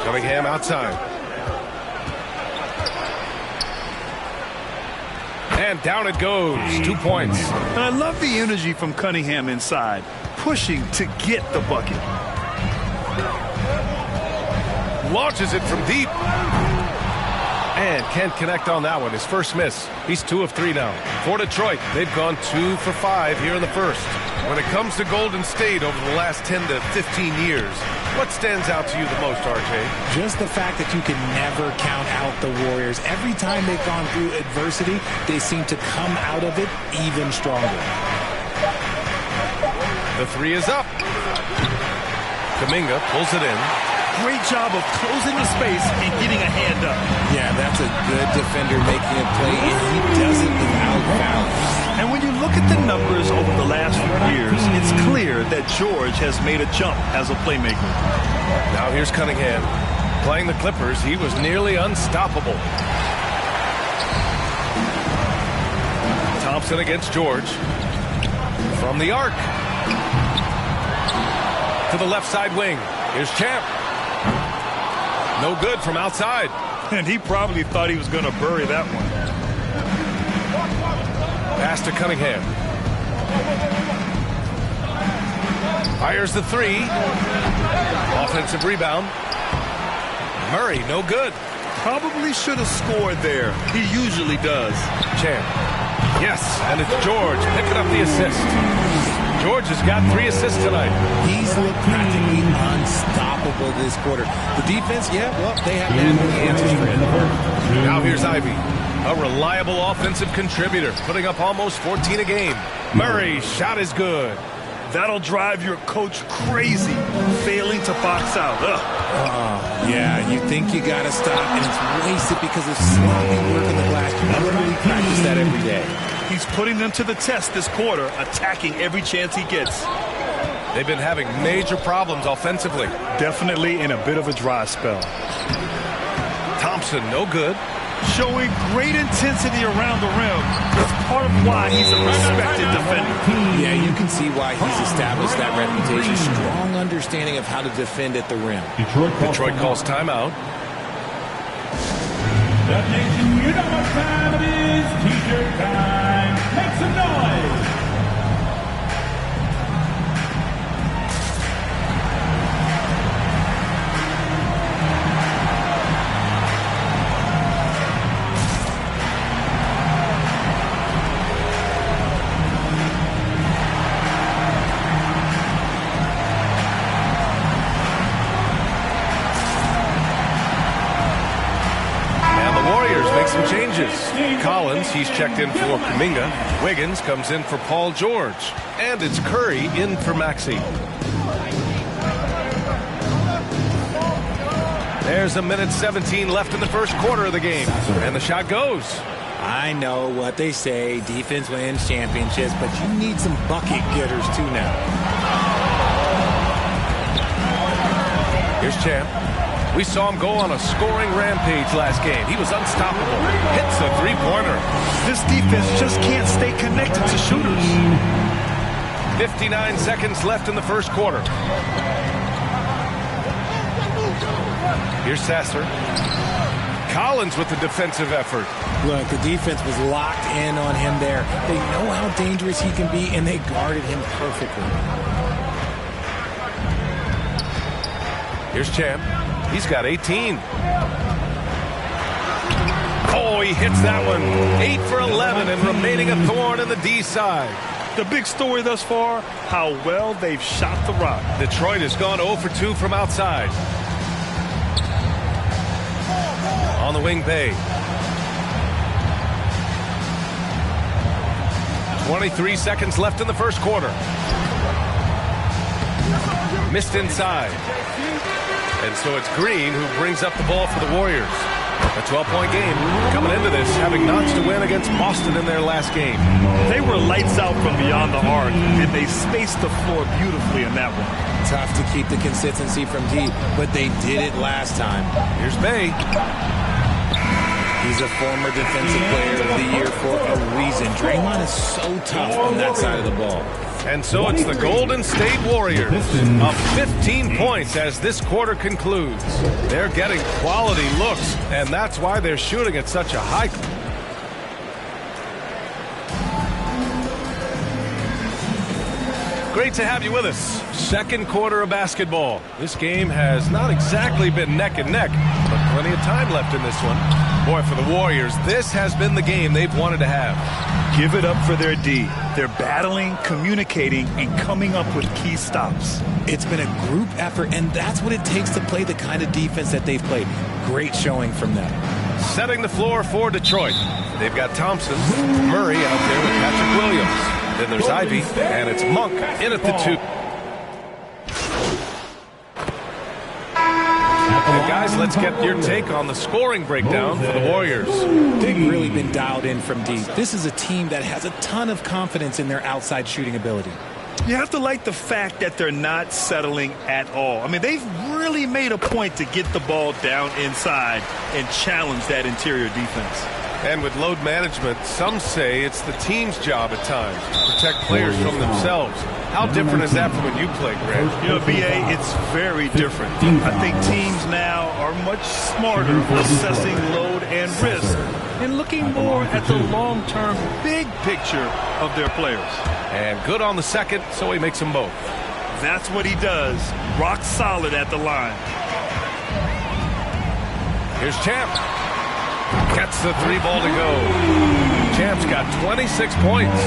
Cunningham outside. And down it goes. 2 points. And I love the energy from Cunningham inside, pushing to get the bucket. Launches it from deep. And can't connect on that one. His first miss. He's 2 of 3 now. For Detroit, they've gone 2 for 5 here in the first. When it comes to Golden State over the last 10 to 15 years, what stands out to you the most, RJ? Just the fact that you can never count out the Warriors. Every time they've gone through adversity, they seem to come out of it even stronger. The 3 is up. Kuminga pulls it in. Great job of closing the space and getting a hand up. Yeah, that's a good defender making a play, and he does it without fouls. And when you look at the numbers over the last few years, it's clear that George has made a jump as a playmaker. Now here's Cunningham. Playing the Clippers, he was nearly unstoppable. Thompson against George. From the arc. To the left side wing. Here's Champ. No good from outside. And he probably thought he was going to bury that one. Pass to Cunningham. Fires the three. Offensive rebound. Murray, no good. Probably should have scored there. He usually does. Champ. Yes, and it's George picking up the assist. George has got 3 assists tonight. He's looked practically unstoppable this quarter. The defense, yeah, well, they haven't had any answers for him. Now here's Ivy, a reliable offensive contributor, putting up almost 14 a game. Murray's shot is good. That'll drive your coach crazy, failing to box out. Yeah, you think you got to stop, and it's wasted because of sloppy work in the glass. You literally practice that every day. He's putting them to the test this quarter, attacking every chance he gets. They've been having major problems offensively. Definitely in a bit of a dry spell. Thompson, no good. Showing great intensity around the rim. It's part of why he's a respected defender. Yeah, you can see why he's established that reputation. Strong understanding of how to defend at the rim. Detroit calls timeout. That nation, you know what time it is. T-shirt time. Make some noise. Some changes. Collins, he's checked in for Kuminga. Wiggins comes in for Paul George. And it's Curry in for Maxey. There's 1:17 left in the first quarter of the game. And the shot goes. I know what they say, defense wins championships, but you need some bucket getters too now. Here's Champ. We saw him go on a scoring rampage last game. He was unstoppable. Hits a three-pointer. This defense just can't stay connected to shooters. 59 seconds left in the first quarter. Here's Sasser. Collins with the defensive effort. Look, the defense was locked in on him there. They know how dangerous he can be, and they guarded him perfectly. Here's Champ. He's got 18. Oh, he hits that one. 8 for 11 and remaining a thorn in the D side. The big story thus far, how well they've shot the rock. Detroit has gone 0 for 2 from outside. On the wing, Bay. 23 seconds left in the first quarter. Missed inside. And so it's Green who brings up the ball for the Warriors. A 12-point game coming into this, having notched a win against Boston in their last game. They were lights out from beyond the arc, and they spaced the floor beautifully in that one. Tough to keep the consistency from deep, but they did it last time. Here's Bay. He's a former defensive player of the year for a reason. Draymond is so tough on that side of the ball. And so it's the Golden State Warriors up 15 points as this quarter concludes. They're getting quality looks, and that's why they're shooting at such a high clip. Great to have you with us. Second quarter of basketball. This game has not exactly been neck and neck, but plenty of time left in this one. Boy, for the Warriors, this has been the game they've wanted to have. Give it up for their D. They're battling, communicating, and coming up with key stops. It's been a group effort, and that's what it takes to play the kind of defense that they've played. Great showing from them. Setting the floor for Detroit. They've got Thompson, Murray out there with Patrick Williams. Then there's Ivy, and it's Monk in at the 2. At And guys, let's get your take on the scoring breakdown for the Warriors. They've really been dialed in from deep. This is a team that has a ton of confidence in their outside shooting ability. You have to like the fact that they're not settling at all. I mean, they've really made a point to get the ball down inside and challenge that interior defense. And with load management, some say it's the team's job at times to protect players from themselves. How different is that from when you played, Grant? You know, BA, it's very different. I think teams now are much smarter assessing load and risk and looking more at the long-term big picture of their players. And good on the second, so he makes them both. That's what he does. Rock solid at the line. Here's Champ. Gets the three ball to go. Champ's got 26 points.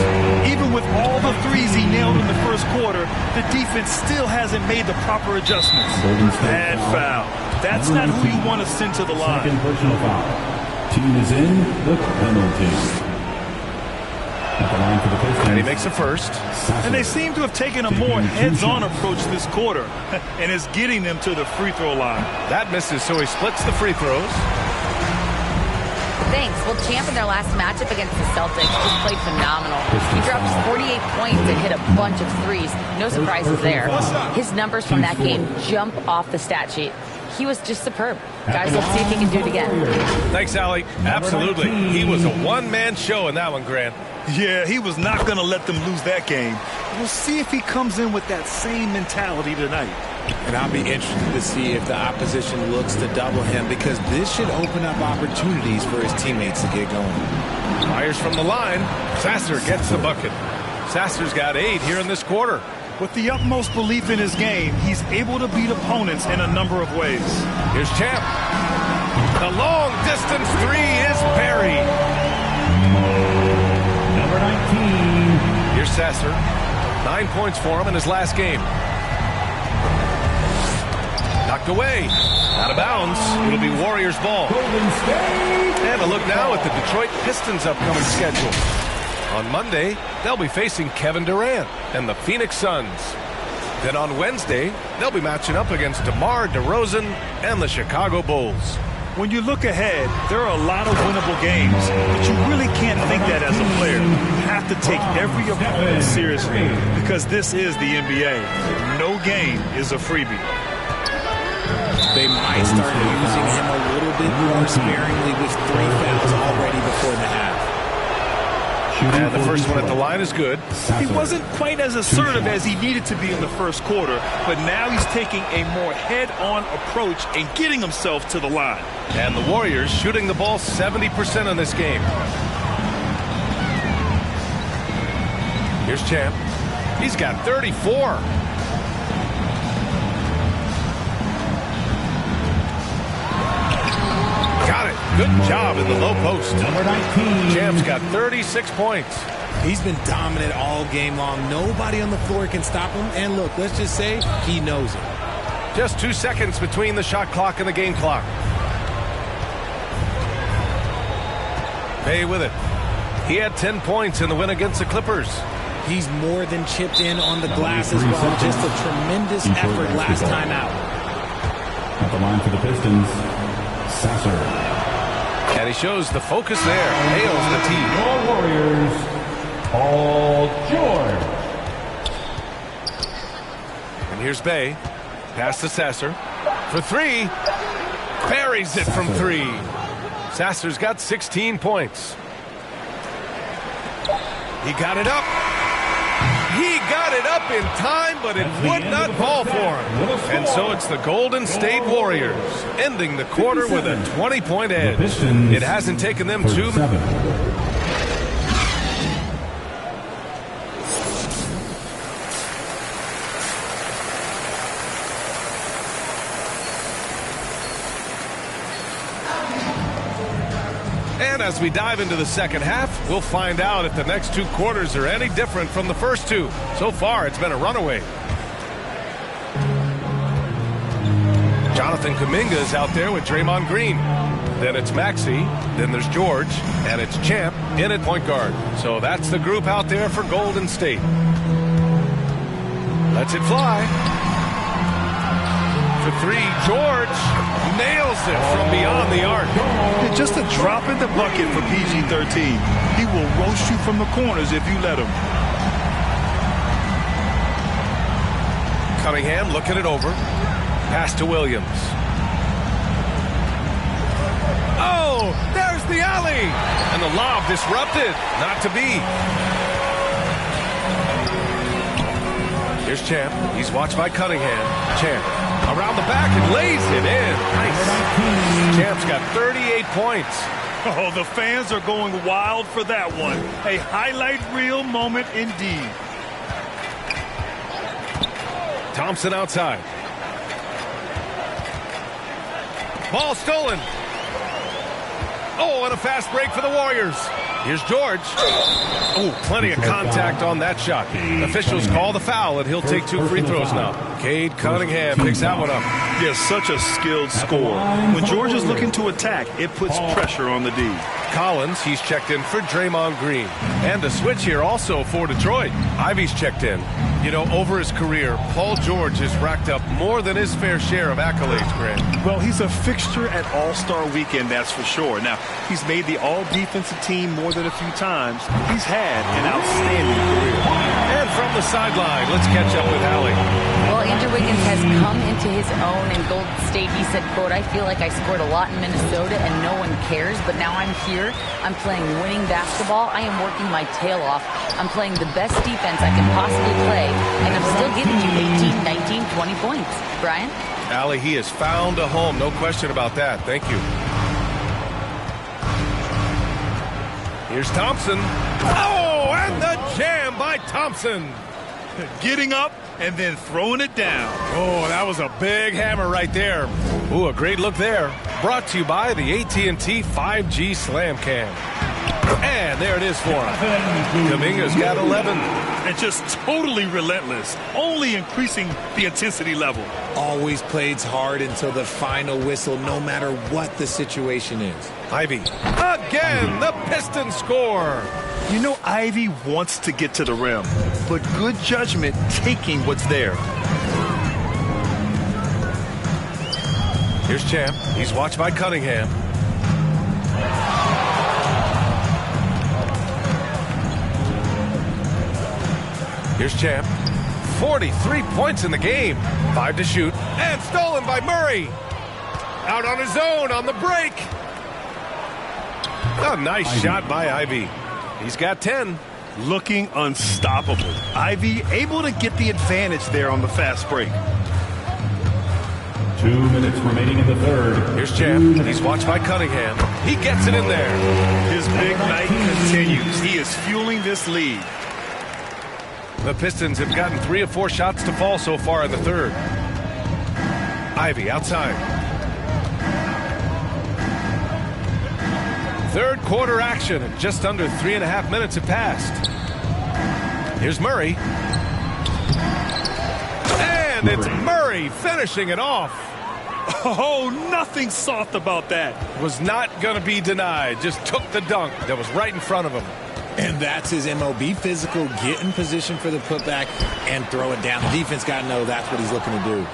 Even with all the threes he nailed in the first quarter, the defense still hasn't made the proper adjustments. Bad foul. That's not who you want to send to the line. Second personal foul. Team is in the penalty. At the line for the Pistons. And he makes a first. And they seem to have taken a more heads-on approach this quarter, and is getting them to the free throw line. That misses, so he splits the free throws. Thanks. Well, Champ in their last matchup against the Celtics just played phenomenal. He dropped 48 points and hit a bunch of threes. No surprises there. His numbers from that game jump off the stat sheet. He was just superb. Guys, let's see if he can do it again. Thanks, Allie. Absolutely. He was a one-man show in that one, Grant. Yeah, he was not going to let them lose that game. We'll see if he comes in with that same mentality tonight. And I'll be interested to see if the opposition looks to double him, because this should open up opportunities for his teammates to get going. Fires from the line. Sasser gets the bucket. Sasser's got 8 here in this quarter. With the utmost belief in his game, he's able to beat opponents in a number of ways. Here's Champ. The long-distance three is buried. Number 19. Here's Sasser. 9 points for him in his last game. Knocked away. Out of bounds. It'll be Warriors ball. And a look now at the Detroit Pistons' upcoming schedule. On Monday, they'll be facing Kevin Durant and the Phoenix Suns. Then on Wednesday, they'll be matching up against DeMar DeRozan and the Chicago Bulls. When you look ahead, there are a lot of winnable games, but you really can't think that as a player. You have to take every opponent seriously, because this is the NBA. No game is a freebie. They might start using him a little bit more sparingly with 3 fouls already before the half. And the first one at the line is good. He wasn't quite as assertive as he needed to be in the first quarter, but now he's taking a more head-on approach and getting himself to the line. And the Warriors shooting the ball 70% in this game. Here's Champ. He's got 34. Got it. Good job in the low post. Number 19. Champ's got 36 points. He's been dominant all game long. Nobody on the floor can stop him. And look, let's just say he knows it. Just 2 seconds between the shot clock and the game clock. Bay with it. He had 10 points in the win against the Clippers. He's more than chipped in on the glass as well. Just a tremendous effort last time out. At the line for the Pistons, Sasser. And he shows the focus there. Hails the team. Your Warriors, Paul George. And here's Bay. Pass to Sasser. For 3. Buries it from 3. Sasser's got 16 points. He got it up. He got it up in time, but it would not fall for him. And so it's the Golden State Warriors ending the quarter with a 20-point edge. It hasn't taken them 2 minutes. And as we dive into the second half, we'll find out if the next 2 quarters are any different from the first 2. So far, it's been a runaway. Jonathan Kuminga is out there with Draymond Green. Then it's Maxey, then there's George, and it's Champ in at point guard. So that's the group out there for Golden State. Lets it fly. for three. George nails it from beyond the arc. Just a drop in the bucket for PG-13. He will roast you from the corners if you let him. Cunningham looking it over. Pass to Williams. Oh, there's the alley. And the lob disrupted. Not to be. Here's Champ. He's watched by Cunningham. Champ around the back and lays it in. Nice. Champ's got 38 points. Oh, the fans are going wild for that one. A highlight reel moment indeed. Thompson outside. Ball stolen. Oh, and a fast break for the Warriors. Here's George. Oh, plenty of contact on that shot. Officials call the foul, and he'll take 2 free throws now. Cade Cunningham picks that one up. Yes, such a skilled scorer. When George is looking to attack, it puts pressure on the D. Collins, he's checked in for Draymond Green. And a switch here also for Detroit. Ivy's checked in. You know, over his career, Paul George has racked up more than his fair share of accolades, Grant. Well, he's a fixture at All-Star Weekend, that's for sure. Now, he's made the All-Defensive team more than a few times. He's had an outstanding career. And from the sideline, let's catch up with Allie. Well, Andrew Wiggins has come into his own in Golden State. He said, quote, I feel like I scored a lot in Minnesota and no one cares, but now I'm here. I'm playing winning basketball. I am working my tail off. I'm playing the best defense I can possibly play, and I'm still giving you 18, 19, 20 points. Brian? Allie, he has found a home. No question about that. Thank you. Here's Thompson. Oh, and the jam by Thompson. Getting up and then throwing it down. Oh, that was a big hammer right there. Ooh, a great look there. Brought to you by the AT&T 5G Slam Cam. And there it is for him. Kuminga's got 11. And just totally relentless, only increasing the intensity level. Always plays hard until the final whistle, no matter what the situation is. Ivy, again, the Pistons score. You know, Ivy wants to get to the rim, but good judgment taking what's there. Here's Champ. He's watched by Cunningham. Here's Champ. 43 points in the game. 5 to shoot. And stolen by Murray. Out on his own on the break. A nice shot by Ivy. He's got 10. Looking unstoppable. Ivy able to get the advantage there on the fast break. 2 minutes remaining in the third. Here's Champ. He's watched by Cunningham. He gets it in there. His big night continues. He is fueling this lead. The Pistons have gotten 3 of 4 shots to fall so far in the third. Ivy outside. Third quarter action, and just under 3.5 minutes have passed. Here's Murray. And it's Murray finishing it off. Oh, nothing soft about that. Was not going to be denied. Just took the dunk that was right in front of him. And that's his MO. Be physical, get in position for the putback, and throw it down. The defense got to know that's what he's looking to do.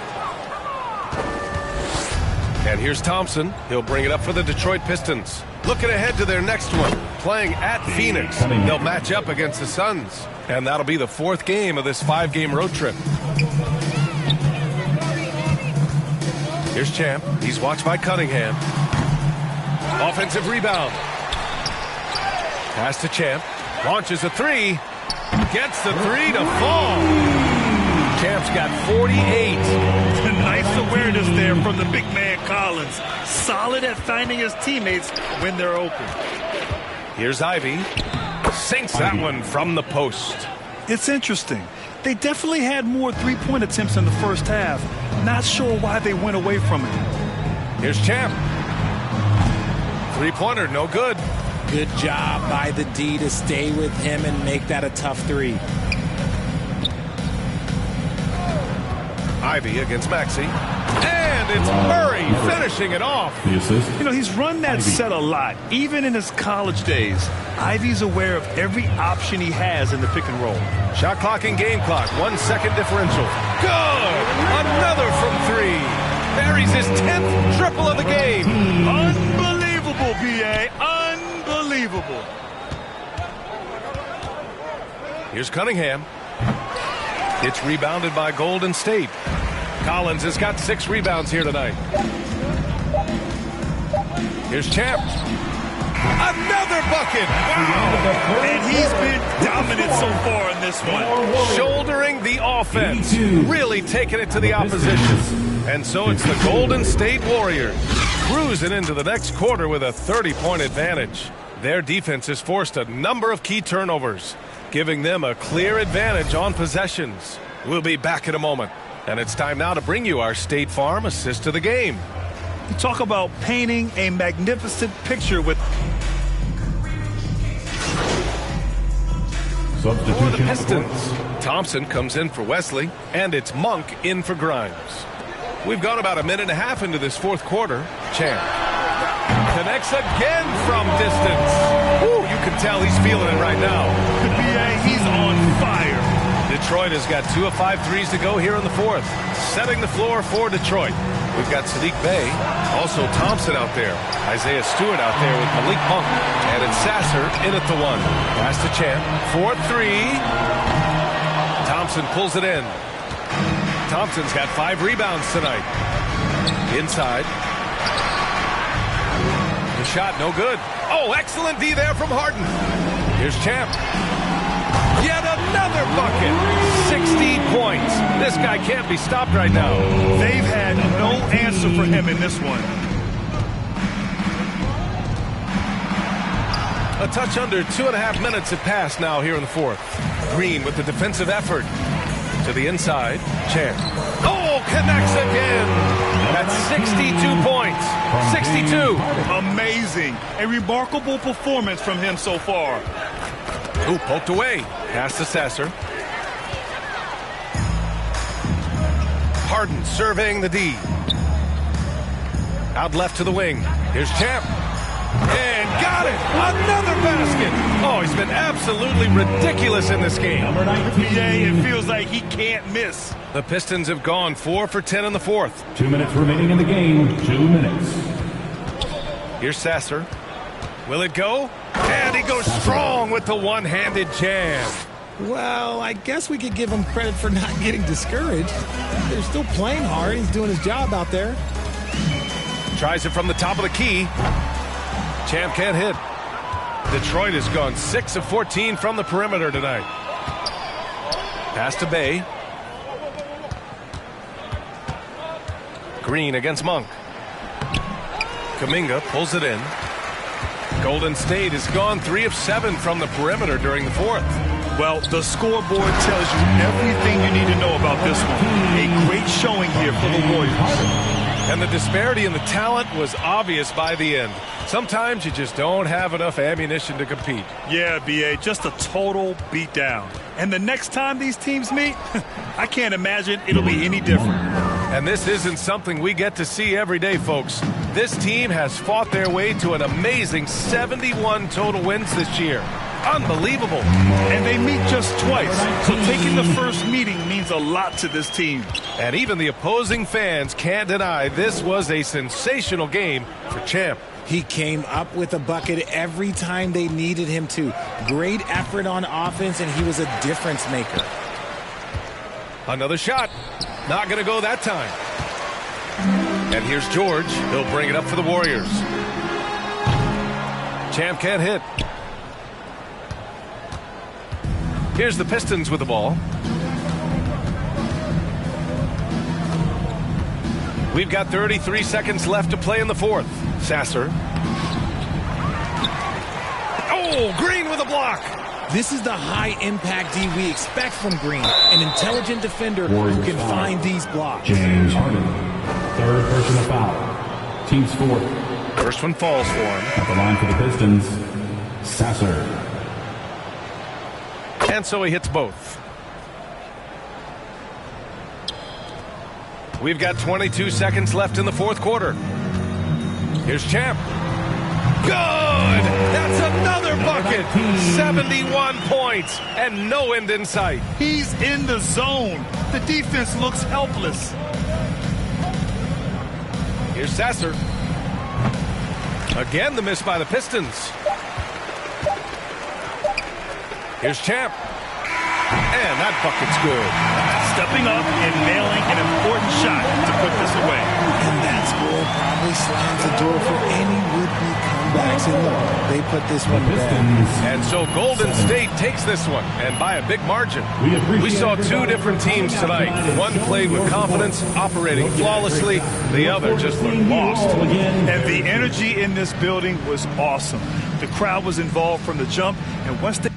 And here's Thompson. He'll bring it up for the Detroit Pistons. Looking ahead to their next one. Playing at Phoenix. They'll match up against the Suns. And that'll be the 4th game of this 5-game road trip. Here's Champ. He's watched by Cunningham. Offensive rebound. Pass to Champ. Launches a 3. Gets the 3 to fall. Champ's got 48. Nice awareness there from the big man Collins. Solid at finding his teammates when they're open. Here's Ivy. Sinks that one from the post. It's interesting. They definitely had more three-point attempts in the first half. Not sure why they went away from it. Here's Champ. Three-pointer, no good. Good job by the D to stay with him and make that a tough 3. Ivy against Maxey. And it's Murray finishing it off. The assist. You know, he's run that set a lot, even in his college days. Ivy's aware of every option he has in the pick and roll. Shot clock and game clock. 1 second differential. Good! Another from 3. buries his 10th triple of the game. Unbelievable, B.A. Unbelievable. Here's Cunningham. It's rebounded by Golden State. Collins has got 6 rebounds here tonight. Here's Champ. Another bucket. Wow. And he's been dominant so far in this one. Shouldering the offense. Really taking it to the opposition. And so it's the Golden State Warriors cruising into the next quarter with a 30-point advantage. Their defense has forced a number of key turnovers, giving them a clear advantage on possessions. We'll be back in a moment. And it's time now to bring you our State Farm assist of the game. You talk about painting a magnificent picture with... For the Pistons, Thompson comes in for Wesley, and it's Monk in for Grimes. We've gone about a minute and a half into this fourth quarter. Champ connects again from distance. Woo, you can tell he's feeling it right now. He's on fire. Detroit has got 2 of 5 threes to go here in the fourth. Setting the floor for Detroit. We've got Sadiq Bey, also Thompson out there. Isaiah Stewart out there with Malik Monk. And it's Sasser in at the 1. Pass to Champ. 4-3. Thompson pulls it in. Thompson's got 5 rebounds tonight. Inside. The shot no good. Oh, excellent D there from Harden. Here's Champ. Yet another bucket. 60 points. This guy can't be stopped right now. They've had no answer for him in this one. A touch under 2.5 minutes have passed now here in the fourth. Green with the defensive effort. To the inside. Champ. Oh, connects again. That's 62 points. 62. Amazing. A remarkable performance from him so far. Ooh, poked away. Pass to Sasser. Harden surveying the D. Out left to the wing. Here's Champ. And got it. Another basket. Oh, he's been absolutely ridiculous in this game. Number 9, it feels like he can't miss. The Pistons have gone 4 for 10 in the fourth. 2 minutes remaining in the game. 2 minutes. Here's Sasser. Will it go? And he goes strong with the one-handed jam. Well, I guess we could give him credit for not getting discouraged. They're still playing hard. He's doing his job out there. Tries it from the top of the key. Champ can't hit. Detroit has gone 6 of 14 from the perimeter tonight. Pass to Bey. Green against Monk. Kuminga pulls it in. Golden State has gone 3 of 7 from the perimeter during the fourth. Well, the scoreboard tells you everything you need to know about this one. A great showing here for the Warriors. And the disparity in the talent was obvious by the end. Sometimes you just don't have enough ammunition to compete. Yeah, B.A., just a total beatdown. And the next time these teams meet, I can't imagine it'll be any different. And this isn't something we get to see every day, folks. This team has fought their way to an amazing 71 total wins this year. Unbelievable. And they meet just twice, so taking the first meeting means a lot to this team. And even the opposing fans can't deny this was a sensational game for Champ. He came up with a bucket every time they needed him to. Great effort on offense, and he was a difference maker. Another shot. Not going to go that time. And here's George. He'll bring it up for the Warriors. Champ can't hit. Here's the Pistons with the ball. We've got 33 seconds left to play in the fourth. Sasser. Oh, Green with a block. This is the high-impact D we expect from Green, an intelligent defender who can find these blocks. James Harden, third personal foul. Team's fourth. First one falls for him. At the line for the Pistons, Sasser. And so he hits both. We've got 22 seconds left in the fourth quarter. Here's Champ. Good! That's another bucket! 71 points and no end in sight. He's in the zone. The defense looks helpless. Here's Sasser. Again, the miss by the Pistons. Here's Champ. And that bucket's good. Stepping up and nailing an important shot to put this away. And that score probably slams the door for any would-be comebacks. And look, they put this one back. And so Golden State takes this one, and by a big margin. We saw two different teams tonight. One played with confidence, operating flawlessly. The other just looked lost. And the energy in this building was awesome. The crowd was involved from the jump, and once they